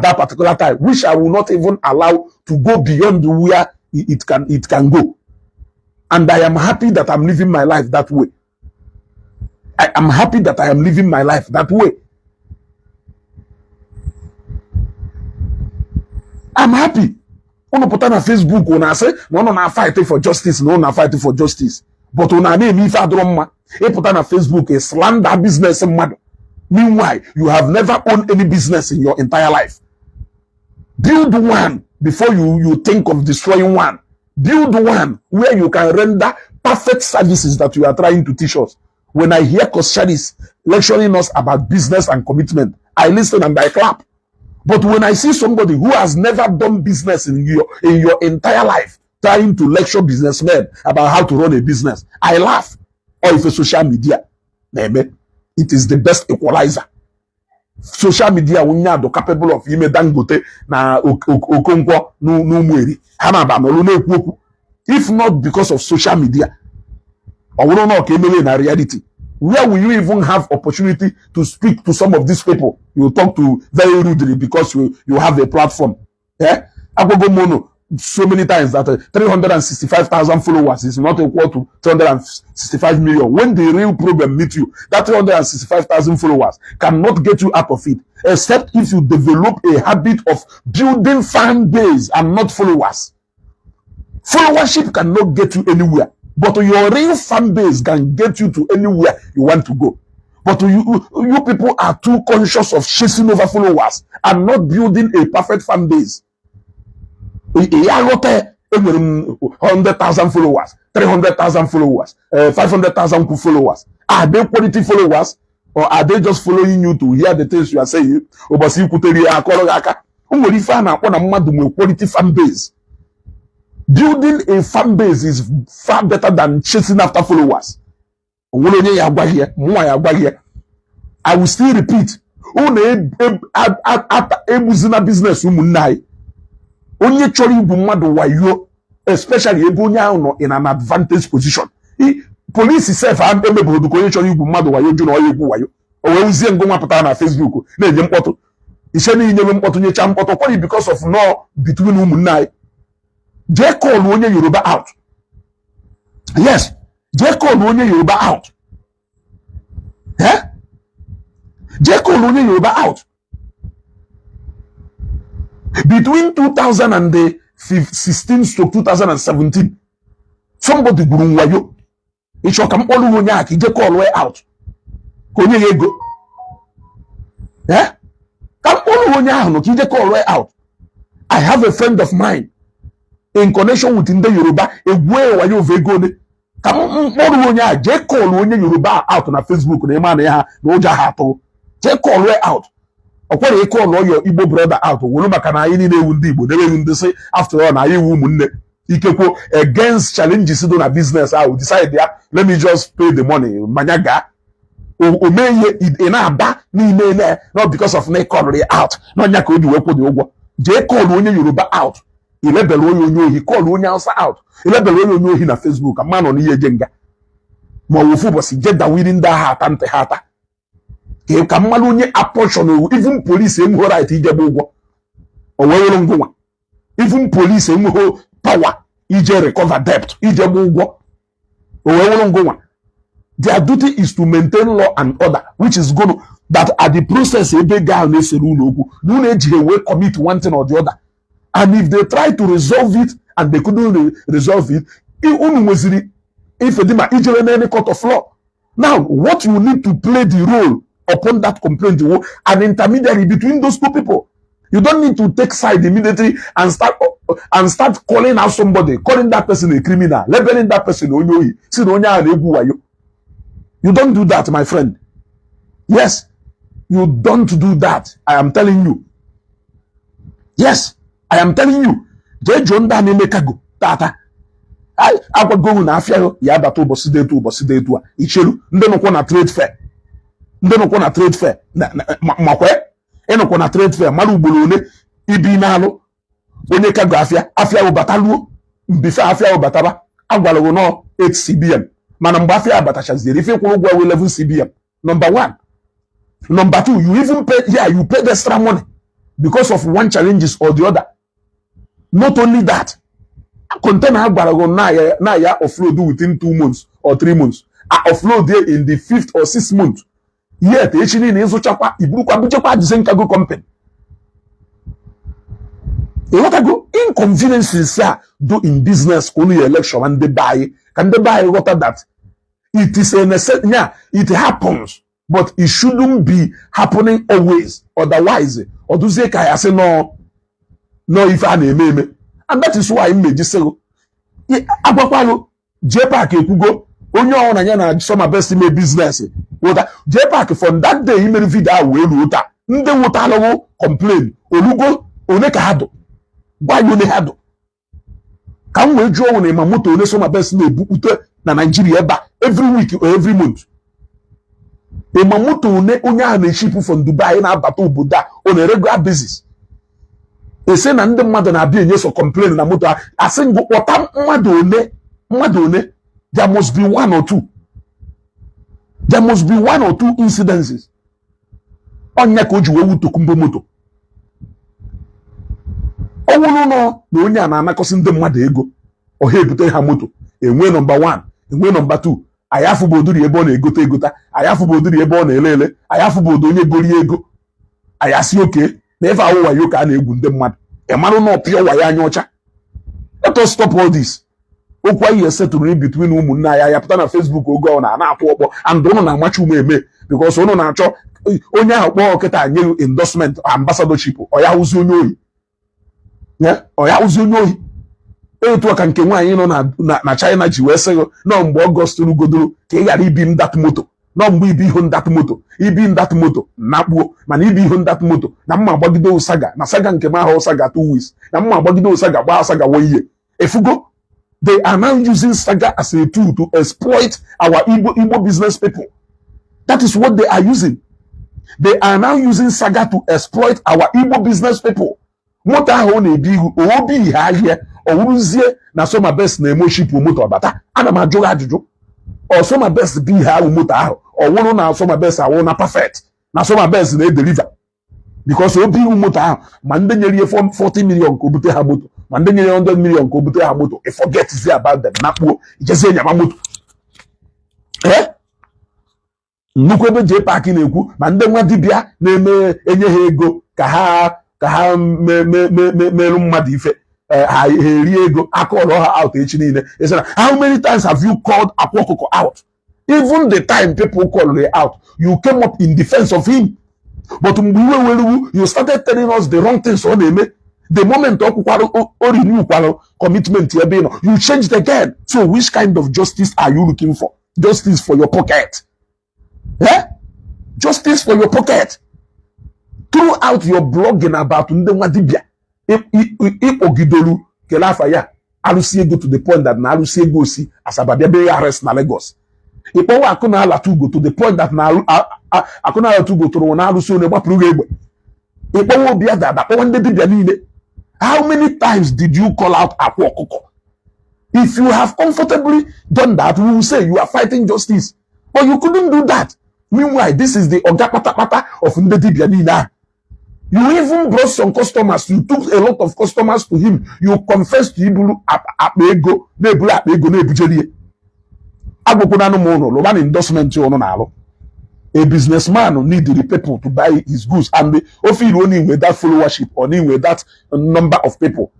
that particular time, which I will not even allow to go beyond where it can go. And I am happy that I'm living my life that way. I am happy that I am living my life that way. I'm happy. Ono put on Facebook, ona say, no, na fighting for justice, no, na fighting for justice. But ona name if I don't put on Facebook a slander business mad. Meanwhile, you have never owned any business in your entire life. Build one before you think of destroying one. Build one where you can render perfect services that you are trying to teach us. When I hear Kosharis lecturing us about business and commitment, I listen and I clap. But when I see somebody who has never done business in your entire life trying to lecture businessmen about how to run a business, I laugh. Or if it's social media, it is the best equalizer. Social media are capable of Dangote na Okonkwo no mweri. If not because of social media, or we don't know in reality, where will you even have opportunity to speak to some of these people? You talk to very rudely because you have a platform. Yeah, Agogo Mono so many times that 365,000 followers is not equal to 265 million. When the real problem meets you, that 365,000 followers cannot get you out of it, except if you develop a habit of building fan base and not followers. Followership cannot get you anywhere, but your real fan base can get you to anywhere you want to go. But you people are too conscious of chasing over followers and not building a perfect fan base. ya ghọta enwere m 100,000 followers, 300,000 followers, 500,000 followers. Are they quality followers, or are they just following you to hear the things you are saying? Ụbọchị ikwutere ya akọrọ aka. O nwere ife a na-akpọ na mmadụ nwere quality fan base. Building a fan base is far better than chasing after followers. Onwere onye ya agwaghị ya, mụnwa ya agwaghị ya. I will still repeat. Unu ebuzina business ụmụnne anyị. Onye chọrọ igwu mmadụ wayo, especially ebe onye ahụ nọ in an advantage position. Police self emebụrụ ka onye chọrọ igwu mmadụ wayo jụ na ọya egwu wayo. O wee uzie ngo nwa pụtara na Facebook na-enye mkpọtụ. Ishe na inyewe mkpọtụ nyecha mkpọtụ kwari because of no between ụmụnne anyị. Jee call onye Yoruba out. Yes, jee call onye Yoruba out. Jee call onye Yoruba out. Between 2016 to 2017, somebody gburu nwayo. Ịchọ ka mkpọrọ onye a ka ije call way out. Ka onye ya ego. Ka mkpọrọ onye ahụ ka ije call way out. I have a friend of mine in connection with ndị Yoruba, egwe wayo of ego ne. Ka mkpọrọ onye a jee call onye Yoruba out na Facebook na ịma na ya na ụjọ ha atụ. Jee call way out. Ọkwara ike ọlọ your Igbo brother out wolu maka na anyị niile ewu ndị Igbo debeghị ndị sị after all na anyị ewu ụmụnne ikekwo against challenges do na business ahụ decide ya let me just pay the money manya ga o mee ihe ị na-aba n'ime not because of na call out na nya ka o ji wee kwụ dị ụgwọ jee call onye Yoruba out ilebel onye ohi call onye Hausa out ilebel onye ohi na Facebook ama nọ n'ihe je nga ma ọ wụfu ụbọchị je dawiri ndị agha ata ntị ha ata ka mmadụ onye apportion even police enweghị right ijebe ụgwọ o wee were ngwa even police enweghị power ije recover debt ijebe ụgwọ o wee were ngwa. Their duty is to maintain law and order, which is good that at the process ebe ga na-esere ụlọ okwu na unu ejighị wee commit one thing or the other, and if they try to resolve it and they couldn't resolve it, unu nweziri ife dị ma ijere na any court of law. Now what you need to play the role upon that complaint, an intermediary between those two people. You don't need to take side immediately and start calling out somebody, calling that person a criminal, labeling that person onyoyi. You don't do that, my friend. Yes, you don't do that. I am telling you. Yes, I am telling you. Jonda nemekago tata. I go na afia yo ya bata ụbọchị dị etu a ichelu ndị nọkwa na trade fair. Ndị nọkwa na trade fair makwe ịnọkwa na trade fair mara ugboro ole ibi n'alụ onye kago afia ụbataluo mbife afia ụbataba agwalụgo nọ 8 CBM mana mgbe afia abatachaziere ife kwụrụ ụgwọ 11 CBM. Number one. Number two, you even pay, you pay the extra money because of one challenges or the other. Not only that, container agwalụgo na ya offload within 2 months or 3 months. I offload there in the 5th or 6th month. Yet, actually, in Izuchakwa, Iburuka, Buchakwa, Zenkago company. What I go inconveniences do in business only election and they buy. Can they buy what that? It is a necessity. Yeah, it happens, but it shouldn't be happening always. Otherwise, or do they I say no, if I name, and that is why I made this say, Abakwalo, Jepa Kugo. Onye ọhụrụ anya na some best ime business wota JPAC from that day imere video wee wota ndị wotalowo complain olugo one ka hado gwa yone hado ka m wee jụọ na ma moto one some best na-ebupute na Nigeria eba every week or every month ma moto one onye a na-eship from Dubai na-abata obodo a on a regular basis ese na ndị mmadụ na-abịa enye so complain na moto asị ngụ kpọta mmadụ one. There must be one or two. There must be one or two incidences. Onya ko jiwe wuto kumbo moto. Owunu no na onye a na-anakosi ndị mmadụ ego. O ha ebute ha moto. Enwe number 1, enwe number 2. Ayafu boduri ebe ọ na-egote egota. Ayafu boduri ebe ọ na-elele. Ayafu bodo onye gori ego. Ayasi oke na efe awụwa yo ka a na-egwu ndị mmadụ. Emarụ na ọpịa waya anya ọcha. Let us stop all this. Okwa ihe setụrụ in between ụmụnne anyị ya pụta na Facebook oge ọ na-atụ ọkpọ and ụnụ na-amachi ume eme because ụnụ na-achọ onye ahụ kpọọ ọkịta nye endorsement ambassadorship ọ ya hụzi onye oyi ọ ya ụzi onye ohi etu ọka nke nwaanyị nọ na China ji wee sịghị nọ mgbe Ọgọst rugodoro ka ị ghara ibi m dat moto nọ mgbe ibi ihu ndat moto ibi ndat moto nakpuo mana ibi ihu ndat moto na mma agbagide ụsaga na saga nke m ahụ ụsaga 2 weeks na mma agbagide ụsaga gbaa ụsaga 1 year efugo. They are now using saga as a tool to exploit our Igbo business people. That is what they are using. They are now using saga to exploit our Igbo business people. Moto ahụ na-ebi ihu obi ihe ahịa ọwụrụzie na Soma Best na-eme shipu moto ọbata. Ana m ajụ ajụjụ ọ Soma Best bi ihe ahụ moto ahụ ọwụrụ na Soma Best awụ na perfect na Soma Best na-edeliver because obi ihu moto ahụ ma ndị nyere ihe 40 million ka o bute ha moto ma ndị nyere 100 million ka o bute ha moto forget about them nakpuo ijezie nyama moto nnukwu ebe jee paaki na-ekwu ma ndị nwa dibịa na-eme enye ha ego ka ha merụ mmadụ ife ha erie ego akọrọ ha out echi niile. How many times have you called Akwa Okuko out? Even the time people called her out, you came up in defense of him. But you started telling us the wrong things on him. The moment renew commitment, you changed again. So which kind of justice are you looking for? Justice for your pocket. Justice for your pocket. Throughout your blogging about Ndewa Dibia, Ogidolu, Kelafaya, Alusiego to the point that na Alusiego si Asababia be arrest na Lagos. Ipo akuna ala to go to the point that na akuna ala to go to na Alusi one gbapuru egbe. Ipo obi ada da po nde Dibia niile. How many times did you call out Akwa Okuko? If you have comfortably done that, we will say you are fighting justice. But you couldn't do that. Meanwhile, this is the Oga Pata of Ndedi Bianina. You even brought some customers. You took a lot of customers to him. You confessed to Ibulu Apego, Nebula Apego, Nebujeri. Abokunano Mono, Loban endorsement you on. A businessman need the people to buy his goods, and if you only with that followership or only with that number of people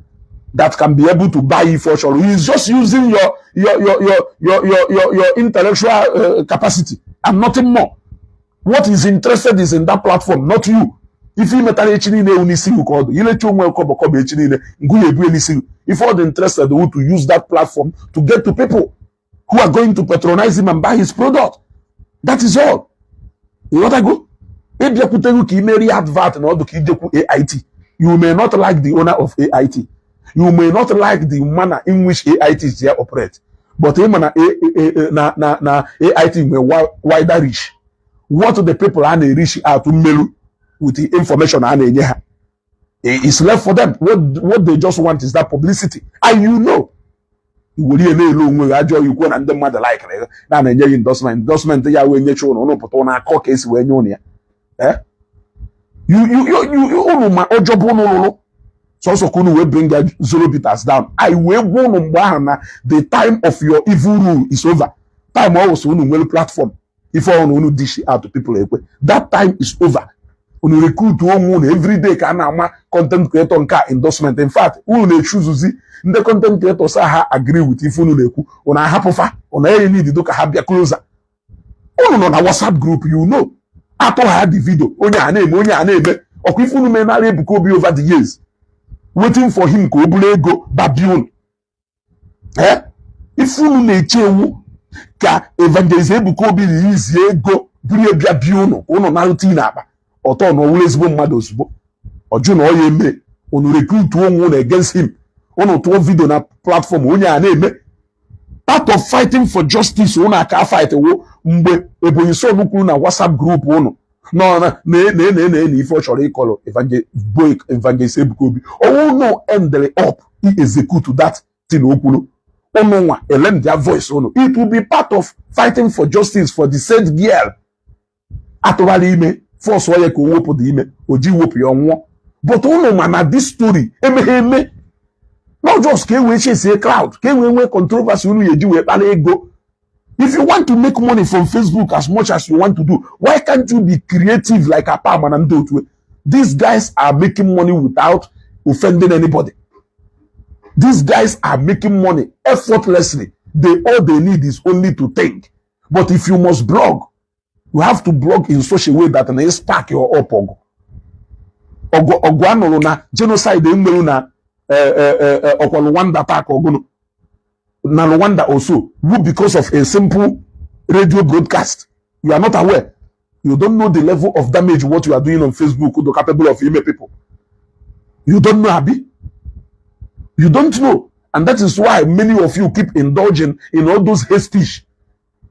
that can be able to buy it for sure. He is just using your intellectual capacity and nothing more. What is interested is in that platform, not you. If you if all the interested to use that platform to get to people who are going to patronize him and buy his product, that is all. You know what I go? If you put advert and all the AIT, you may not like the owner of AIT. You may not like the manner in which AIT is there operate. But AIT may wider reach. What the people are reach out to mail with the information and it's left for them. What they just want is that publicity. And you know. You will you go and the mother like endorsement ya when you show no put on a court case when you my job no so couldn't we bring that 0 bitters down. I will go on the time of your evil rule is over. Time also on platform if I want to dish out to people that time is over. On recruit one every day can content creator and car endorsement. In fact, we will choose the content creators agree with if you on a hapofa on any need to have your closer. On a WhatsApp group, you know. Apple had the video, on your name, or if you may not able to be over the years. Waiting for him go Babylon. If you may chew ka evangelist Ebuko be easy go Babylon, on Narutina, or turn always one mothers, or June or Yeme, on recruit one against him. On to video na platform onya na-eme part of fighting for justice una ka fight wo mgbe ebonyi so nukwu na WhatsApp group unu no na ife choro ikolo evangelist Ebuka Obi no end up he execute that thing okwulu unu nwa lend their voice unu. It will be part of fighting for justice for the said girl atụbara ime force oye ka wopu the ime oji wopu ya onwo but unu ma na this story eme not just can we chase a crowd, can we controversy when you do ego. If you want to make money from Facebook as much as you want to do, why can't you be creative like a Palm and do it? These guys are making money without offending anybody. These guys are making money effortlessly. All they need is only to think. But if you must blog, you have to blog in such a way that an spark your up. Ogwanolona genocide in Meluna. or Rwanda attack or Gono. Now Rwanda also, who because of a simple radio broadcast, you are not aware. You don't know the level of damage what you are doing on Facebook, who are capable of email people. You don't know, Abi. You don't know. And that is why many of you keep indulging in all those hate speech.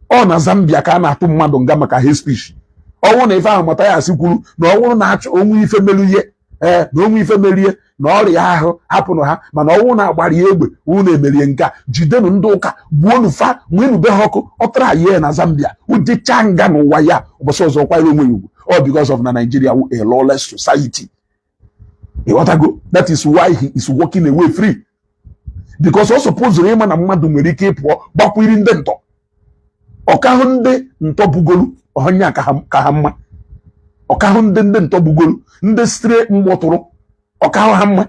Oh, na Zambia ka na-atụ mmadụ nga maka hate speech. Ọnwụ na ife ahụ mata ya asị kwuru na ọnwụ na-achọ onwe ife meluye na onwe ife merie na ọrịa ahụ hapụnụ ha mana ọnwụ na-agbara ya egbe unu emerie nka jidenu ndị ụka gbuonu fa nwenube ha ọkụ ọtara ihe na Zambia ujecha nga n'ụwa ya ụbọchị ọzọ kwanyere onwe ya ugwu all because of na Nigeria a lawless society. That is why he is walking away free. Because ọ suppose ịma na mmadụ nwere ike ịpụọ gbakwiri ndị ntọ ọkahụ ndị ntọ bugolu ọhanya ka ha mma ọkahụ ndị ntọ bugolu ndị stre mgbọtụrụ ọkahụ ha mma.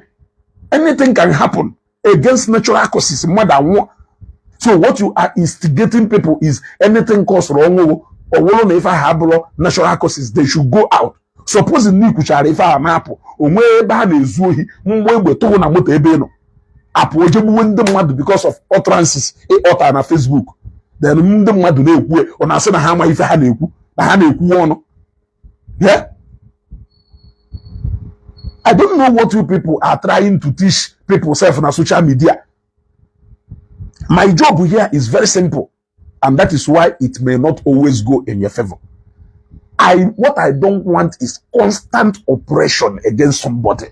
Anything can happen against natural causes mmadụ anwụọ. So what you are instigating people is anything cause ọnwụ ọwụrụ na ife ahụ abụrụ natural causes, they should go out. Suppose na ikwuchara ife ahụ na-apụ onwe ebe ha na-ezu ohi mgbe egbe tụrụ na moto ebe ị nọ apụ ojegbuwe ndị mmadụ because of utterances ịọta na Facebook. Then ndị mmadụ na-ekwu ọ na-asị na ha ama ife ha na-ekwu na ha na-ekwu ọnụ. Yeah? I don't know what you people are trying to teach people self on social media. My job here is very simple, and that is why it may not always go in your favor. What I don't want is constant oppression against somebody.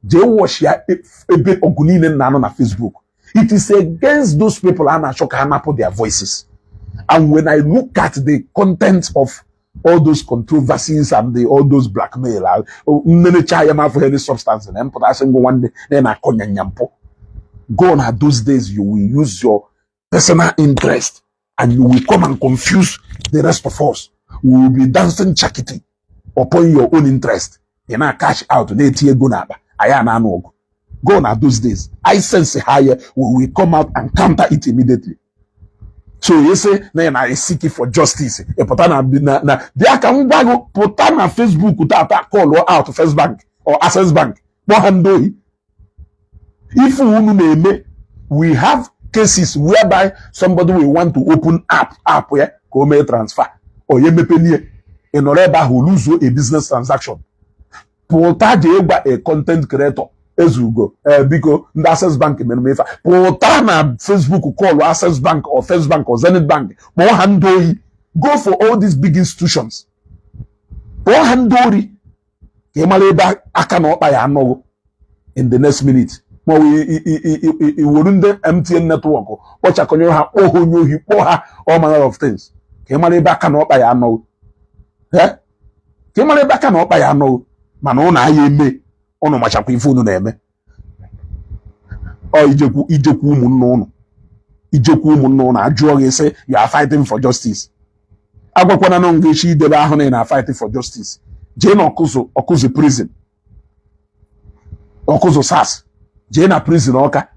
They watch ya ebe ogunine na na Facebook. It is against those people and I shock their voices. And when I look at the content of all those controversies and all those blackmail, for any substance and then one day then I call nyampo. Gone are those days you will use your personal interest and you will come and confuse the rest of us. We will be dancing chakiti upon your own interest. You know, cash out. Gone are those days. I sense higher. We will come out and counter it immediately. So you say, na I seek for justice. E potana na dia kan gbago potana Facebook uta call or out First Bank or Access Bank. If we have cases whereby somebody will want to open app where come transfer or yemepenie in order who lose a business transaction. Pota a content creator. Ezugo, because the Access Bank mefa. Potana Facebook call Access Bank or First Bank or Zenith Bank. Go for all these big institutions. Handori. Kemaleba akano by anogo in the next minute. We wouldn't MTN network or Chakonyoha or Nyohi all manner of things. Kemaleba cannot by ano. Eh? Kemaleba cannot by ano. Manona ye ono machaku ifunu neme o ijeku umunno na ajụọ say you are fighting for justice. Agwakwana no ngeshi debe ahụ na fighting for justice. Jane okuzo prison. Okuzo SAS. Jane prison oka.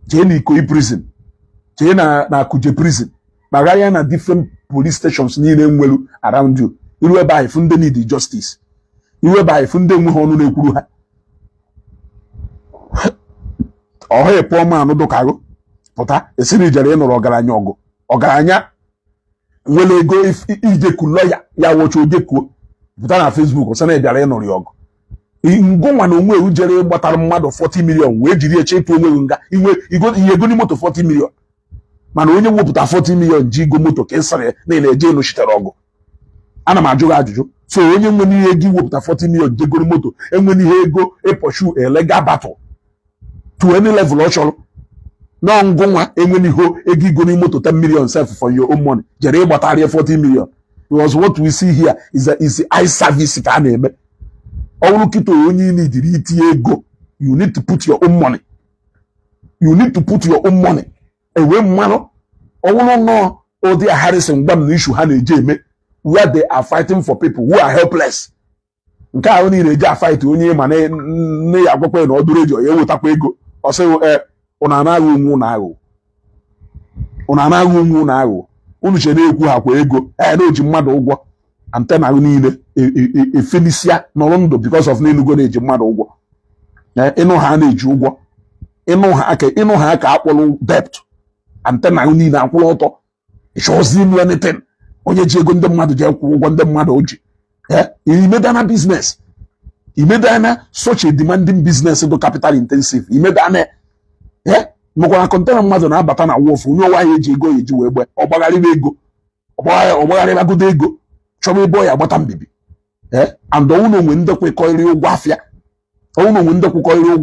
Jane Ikoyi prison. Jane na Kuje prison. Magaya na different police stations niile nwelu around you. Iru ebe ahụ funde need justice. Iru ebe ahụ funde nwe ọnụ na-ekwuru ha. Ohe poor man no dokago pụta esiri jere ịnụrụ ọgaranya ọgụ ọgaranya nwere ego ijeku lawyer ya wocho ojeku pụta na Facebook ọsọ na bịara ịnụrụ ya ọgụ ngụnwa na onwe ujere gbatara mmadụ 40 million wee jiri eche ịtụ onwe nga ihe ego ni moto 40 million mana onye wepụta 40 million ji go moto ka ịsara na eje elu shitere ọgụ. Ana m ajụ ajụjụ so onye nwere ihe ego wepụta 40 million je go moto enwere ihe ego pursue a legal battle to any level or cholo. No ngwa enweni ho ego ni moto 10 million self for your own money. Jere batari 40 million. Because what we see here is the eye service ka na eme. All kito only need ego. You need to put your own money. You need to put your own money. And when mano no all they are Harrison bam issue ha na-eje eme where they are fighting for people who are helpless. Nke a only reja fight onye ma na ya gwakwa na odure jo ya wetakwa ego. Ose una anaghị onwe na agụ unu che na-ekwu ha kwa ego na-eji mmadụ ụgwọ antena niile efenisia nọrọ ndụ because of n'elugo na-eji mmadụ ụgwọ ịnụ ha na-eji ụgwọ ịnụ ha ka akpọrọ debt antena niile akwụrụ ọtọ ịchọzi inu anything onye ji ego ndị mmadụ ji kwụ ụgwọ ndị mmadụ oji imedana business imedana such a demanding business do capital intensive imedana mekwana kọntena mmadụ na-abata na wọf onye ọwa ya eji ego ya eji wee gbe ọgbagharịbagodo ego chọba ebe ọ ya agbata mbibi and ọnwụ onwe ndị kwekọrịrị ụgwọ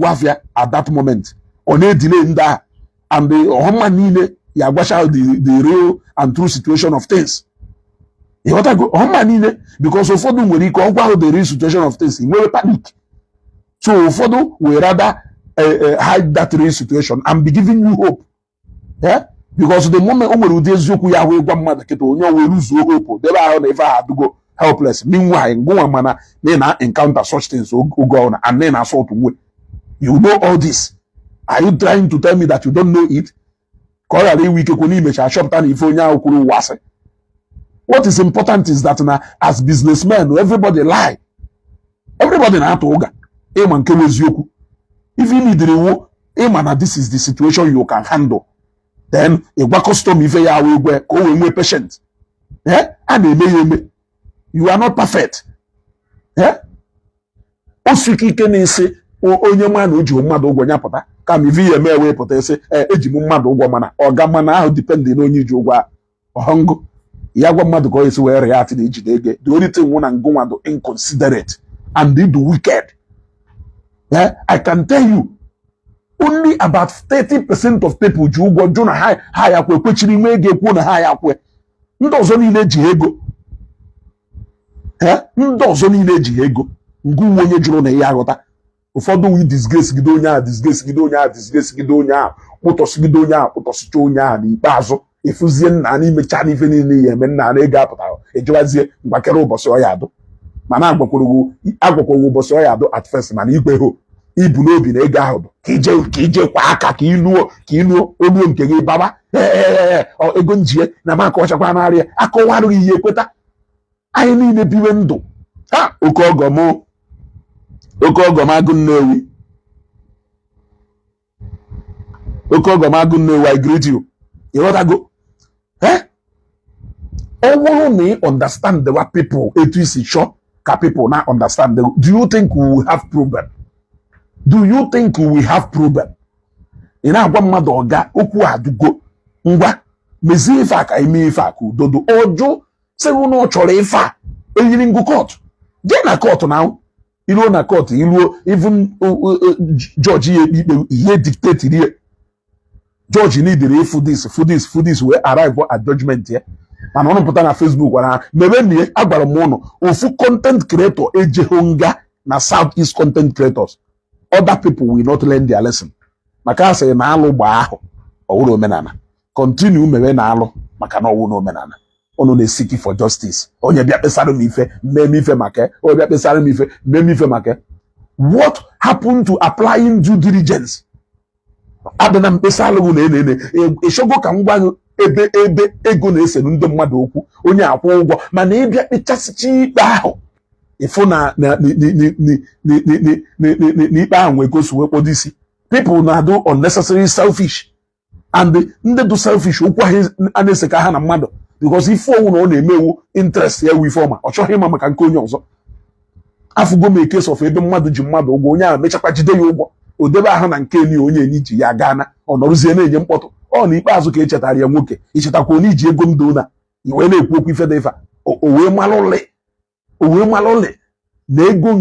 afịa at that moment ọ na-edile ndị agha and ọhụma niile ya agwacha the real and true situation of things ịghọtago ọhụma niile because ụfọdụ nwere ike ọgwa ahụ the real situation of things nwere panic so ụfọdụ were rather hide that real situation and be giving you hope because the moment o nwere ụdị eziokwu ya ahụ ịgwa mmadụ kịta onye ọnwa eluzuo hope debe ahụ na ife ahụ adụgo helpless meanwhile ngụnwa mana na encounter such things oge ọna and na assault nwe you know all this. Are you trying to tell me that you don't know it? Ka ọ ghara iwe ikekwe n'imecha achọpụta na ife onye ahụ kwuru ụwa asị. What is important is that na as businessmen everybody lie. Everybody na-atụ ụga ịma nke bụ eziokwu. If you need iwu ịma na this is the situation you can handle, then ịgwa custom ife ya ahụ egwe ka o wee nwee patient. A na-eme ya eme. You are not perfect. O sike ike na-esi onye mmanụ o ji mmadụ ụgwọ nyapụta ka m ivi ya eme wee pụta esi eji m mmadụ ụgwọ mana ọga mana ahụ dipendị na onye iji ụgwọ ọhụngụ ya gwa mmadụ ka ọ esi wee react na ejide ego the only thing nwụ na ngụnwa do inconsiderate and do wicked. I can tell you only about 30% of people ji ụgwọ jụ na ha ya kwe kwechiri nwe ego ekwu na ha ya kwe ndị ọzọ niile ji ego ndị ọzọ niile ejighị ego ngụnwa onye jụrụ na ya aghọta ụfọdụ wi disgrace gide onye ahụ disgrace gide onye ahụ kpụtọsigide onye ahụ kpụtọsicha onye ahụ n'ikpeazụ efuzie nna n'imecha n'ife niile ya eme nna na ego apụtara ejewazie mgbakere ụbọchị ọya adụ mana agwakwara ụbọchị ọya adụ at first mana igwe ho ibu n'obi na ego ahụ bụ ka ije kwa aka ka inuo oluo nke gị baba ego njie na maka ọchakwa narịa akọwarụghị ihe ekweta anyị niile biwe ndụ ha oke ọgọm agụ Nnewi I greet you. Ịghọtago ọ bụrụ na ị understand the people etu isi chọ ka people na understand do you think we will have problem? Ị na-agwa mmadụ ọga okwu adụgo ngwa mezie ife a ka eme ife a ka udodo ọjụ sịrị na ọ chọrọ ife a eyiri ngụ kọtụ jee na kọtụ na iruo na kọtụ iruo even jọji ya ekpe ikpe ihe dictate rie jọji needere ịfụ this wee arrive at judgment ya mana ọnụ pụta na Facebook gwara ha mebe nne agwara m ụnụ ofu content creator ejeho nga na South East content creators other people will not learn their lesson maka a sịrị na alụ gbaa ahụ ọwụrụ omenala continue mewe na alụ maka na ọwụ na omenala ọnụ na-esiki for justice onye bịa kpesara m ife mmemme ife maka onye bịa kpesara m ife mmemme ife maka what happened to applying due diligence? Adịna mkpesa alụghị na enene ịchọgo ka m gwa gị ebe ego na-ese ndị mmadụ okwu onye akwụ ụgwọ mana ịbịa kpechasịcha ikpe ahụ ịfụ na ikpe ahụ nwee gosi wee kpọdo isi people na-adụ unnecessary selfish and ndị dị selfish okwu ahụ a na-ese ka ha na mmadụ because ife ọnwụ na ọ na-emewu interest ya wu ife ọma ọ chọghị ịma maka nke onye ọzọ afụgo m case of ebe mmadụ ji mmadụ ụgwọ onye ahụ mechakwa jide ya ụgwọ o debe ahụ na nke enyi onye enyi ji ya gaa na ọ nọrụzie na-enye mkpọtụ ọ n'ikpeazụ ka echetara ya nwoke ichetakwa onye iji ego ndo na iwee na-ekwu okwu ife dị ife o wee malụlị na ego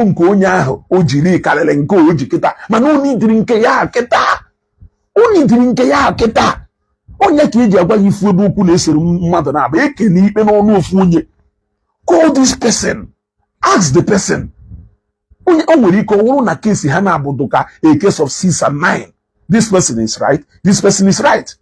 nke onye ahụ o jiri karịrị nke o ji kịta mana onye dịrị nke ya kịta onye ka eji agwa ya ifu ebe okwu na-esere mmadụ na-aba eke na ikpe n'ọnụ ofu onye call this person, ask the person. Onye o nwere ike ọ wụrụ na kesi ha na-abụdụ ka a case of 6 and 9. This person is right, this person is right.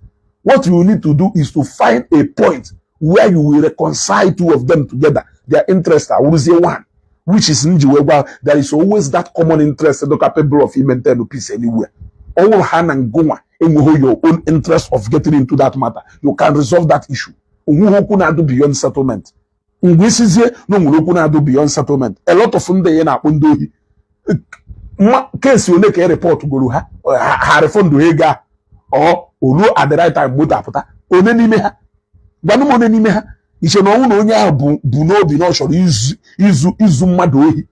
What you need to do is to find a point where you will reconcile two of them together. Their interests are one, which is njiwegwa. There is always that common interest that capable of maintaining peace anywhere. All hand and go your own interest of getting into that matter. You can resolve that issue. Do beyond settlement. No beyond settlement. A lot of them na case one ka report goro ha refund ego a or olu at the right time moto apụta one n'ime ha gbanụ m one n'ime ha iche na ọnwụ na onye ahụ bụ n'obi na ọ chọrọ izu mmadụ ohi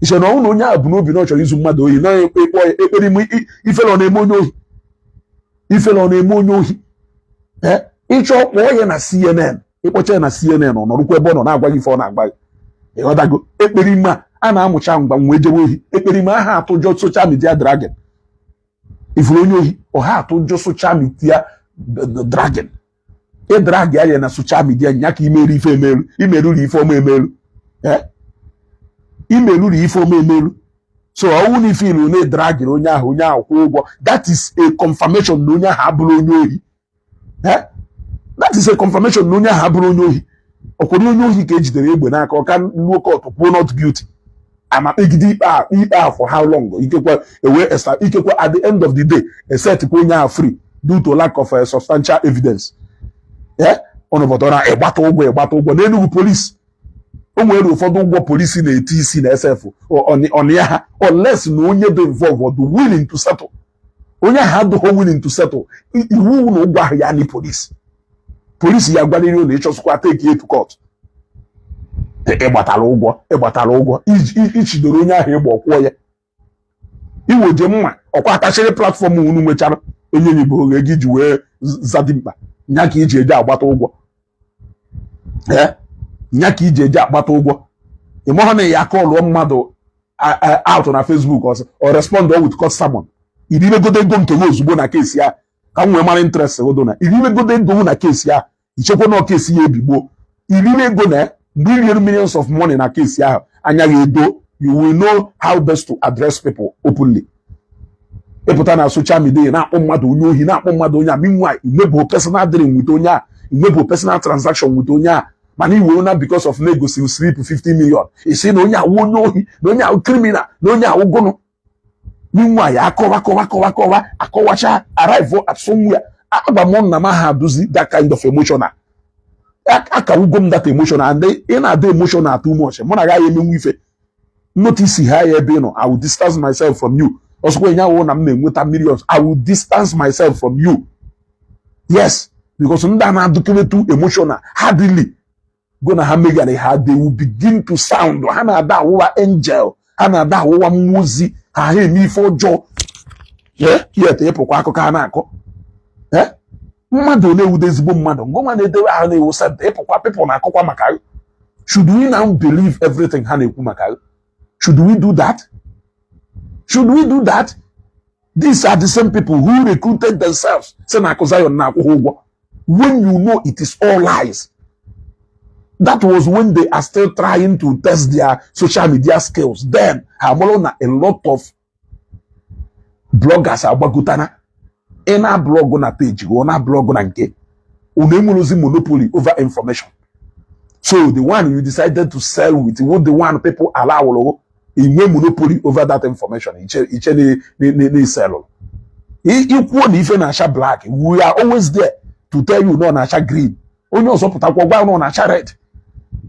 iche na ọnwụ na onye ahụ bụ n'obi na ọ chọrọ izu mmadụ ohi na ekpere m ifele ọ na-eme onye ohi ifele ọ na-eme onye ohi ịchọ kpọọ ya na CNN ịkpọcha ya na CNN ọ nọrụkwa ebe ọ nọ na-agwa gị ife ọ na-agwa gị ịghọtago ekpere ime a na-amụcha mgba nwee jewe ohi ekpere ime aha atụjọ social media dragon ifuru onye ohi ọha atụjọ social media dragon drag ya na social media nya ka imeru ife emelu imeruru ife ọma emelu imeruru ife ọma emelu so ọwụ na ife ilu na drag onye ahụ kwụ ụgwọ that is a confirmation na onye ahụ abụrụ onye ohi that is a confirmation na onye ahụ abụrụ onye ohi ọkwụrụ onye ohi ka ejidere egbe n'aka ọka luo kọtụ kwuo not guilty ama kpegide ikpe ahụ for how long ikekwa at the end of the day esetikwa onye ahụ free due to lack of substantial evidence ọnụbọtara ịgbata ụgwọ n'Enugu polisi o nwere ụfọdụ ụgwọ polisi na-eti isi na SF ọnịya ha unless na onye dị involved dị willing to settle onye ahụ adịghị willing to settle iwu na ụgwọ ahụ ya ni polisi ya gwarịrị na ịchọsịkwa take it to court ịgbatara ụgwọ ichidoro onye ahụ ịgba ọkwụọ ya iweje mma ọkwa atachịrị platfọm unu nwechara onye nyibo oghe gị ji wee zadi mkpa nya ka iji eje agbata ụgwọ nya ka iji eje agbata ụgwọ ịmahụ na ya kọlụọ mmadụ out na Facebook ọ respond with court summon irimegodo ego nke nwe ozugbo na kesi ya ka m nwee mara interest odo na irimegodo ego na kesi ya ichekwa na kesi ya ebigbo irime ego na mgbe iriere millions of money na kesi ahụ anya gị edo you will know how best to address people openly ịpụta na social media na-akpọ mmadụ onye ohi na-akpọ mmadụ onye a meanwhile imebụ personal dealing with onye a imebụ personal transaction with onye a mana iwe na because of negotiable slip 50 million isi na onye awụ onye ohi na onye awụ criminal na onye awụ gụnụ meanwhile akọwacha arrive at somewhere agbamọ na ma ha aduzi that kind of emotional akawugo m that emotional and ị na-ada emotional too much mụ na agaghị emenwu ife notice ha ya ebe ị nọ I will distance myself from you ọsọkwa enye awụ na m na-enweta millions I will distance myself from you yes because ndị a na-adụkere too emotional hardly go na ha megara ha they will begin to sound ha na-ada awụwa angel ha na-ada awụwa mmụọ ozi ha eme ife ọjọọ yet ịpụkwa akụkọ ha na-akọ mmadụ na-ewude ezigbo mmadụ ngoma na-edewe ahụ na-ewu sent ịpụkwa people na-akọkwa maka ya should we now believe everything ha na-ekwu maka ya should we do that? Should we do that? These are the same people who recruited themselves. When you know it is all lies. That was when they are still trying to test their social media skills. Then, a lot of bloggers are bagutana. Ena blog na page, ona blog na nke. Unemulozi monopoly over information. So the one you decided to sell with, what the one people allow inwe monopoly over that information iche ni sell ikwu na ife na acha black we are always there to tell you no na acha green onye ọzọ pụtakwa gwa no na acha red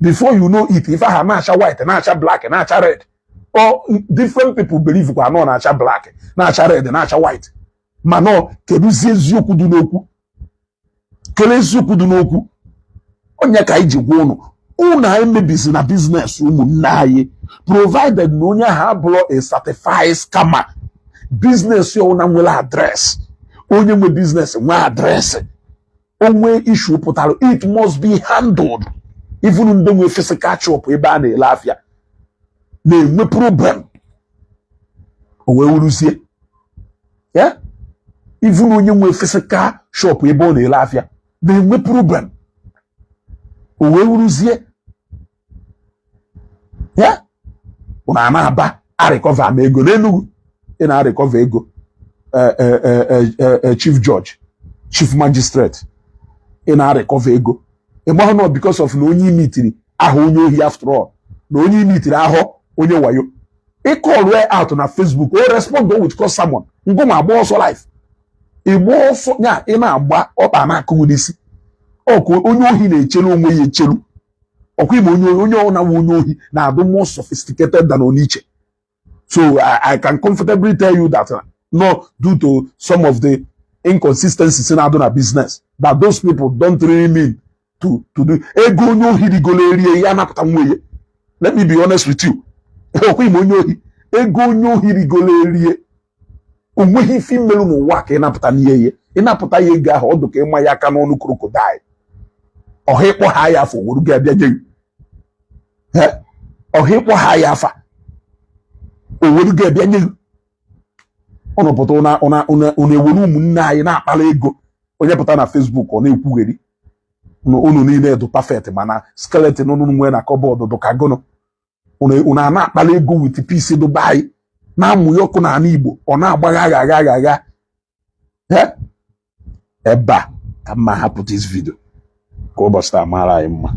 before you know it ife ha na acha white na acha black na acha red or different people believe kwa no na acha black na acha red na acha white ma no keduzie eziokwu dị n'okwu kele eziokwu dị n'okwu onye ka iji gwa unu emebizi na business ụmụnne anyị provided na onye ha bụrụ a certified scammer business ya na nwere address onye nwe business nwe address onwe issue pụtara it must be handled even ndị nwe physical shop ebe a na-ele afịa na-enwe problem o wee wuruzie even onye nwe physical shop ebe ọ na-ele afịa na-enwe problem o wee wuruzie una na-aba arịkọva ma ego n'Enugu ị na-arịkọva ego chief judge chief magistrate ị na-arịkọva ego ịgbahụ na because of na onye imitiri ahụ onye ohi after all na onye imitiri ahụ onye wayo ịkọlụ out na Facebook o respond with call someone ngụ ma agba ọsọ life ịgba ọsọ nya ị na-agba ọkpa na-akụghị n'isi ọkụ onye ohi na-echelu onwe ya echelu ọkwa ime onye ọna onye ohi na-adụ more sophisticated than Oniche So I can comfortably tell you that not due to some of the inconsistencies in our business, that those people don't really mean to do. Let me be honest with you. Onweghị ife imerụ n'ụwa ka ị napụta n'ihe ihe ịnapụta ya ego ahụ ọdụ ka ịma ya aka n'ọnụ krokodil ọha ịkpọ ha ya afọ wuru gị abịa nye ọha ịkpọ ha ya afa o wuru gị abịa nye ọnọpụta ụna ewere ụmụnne anyị na-akpala ego onye pụta na Facebook ọ na-ekwugheri unu niile dị perfect mana skeleton unu nwee na kọbọọdụ dị ka gụnụ unu a na-akpala ego with peace Dubai na-amụ ya ọkụ n'ala Igbo ọ na-agbagha agha ebe a ka mma hapụ this video ka ụbọchị taa mara anyị mma.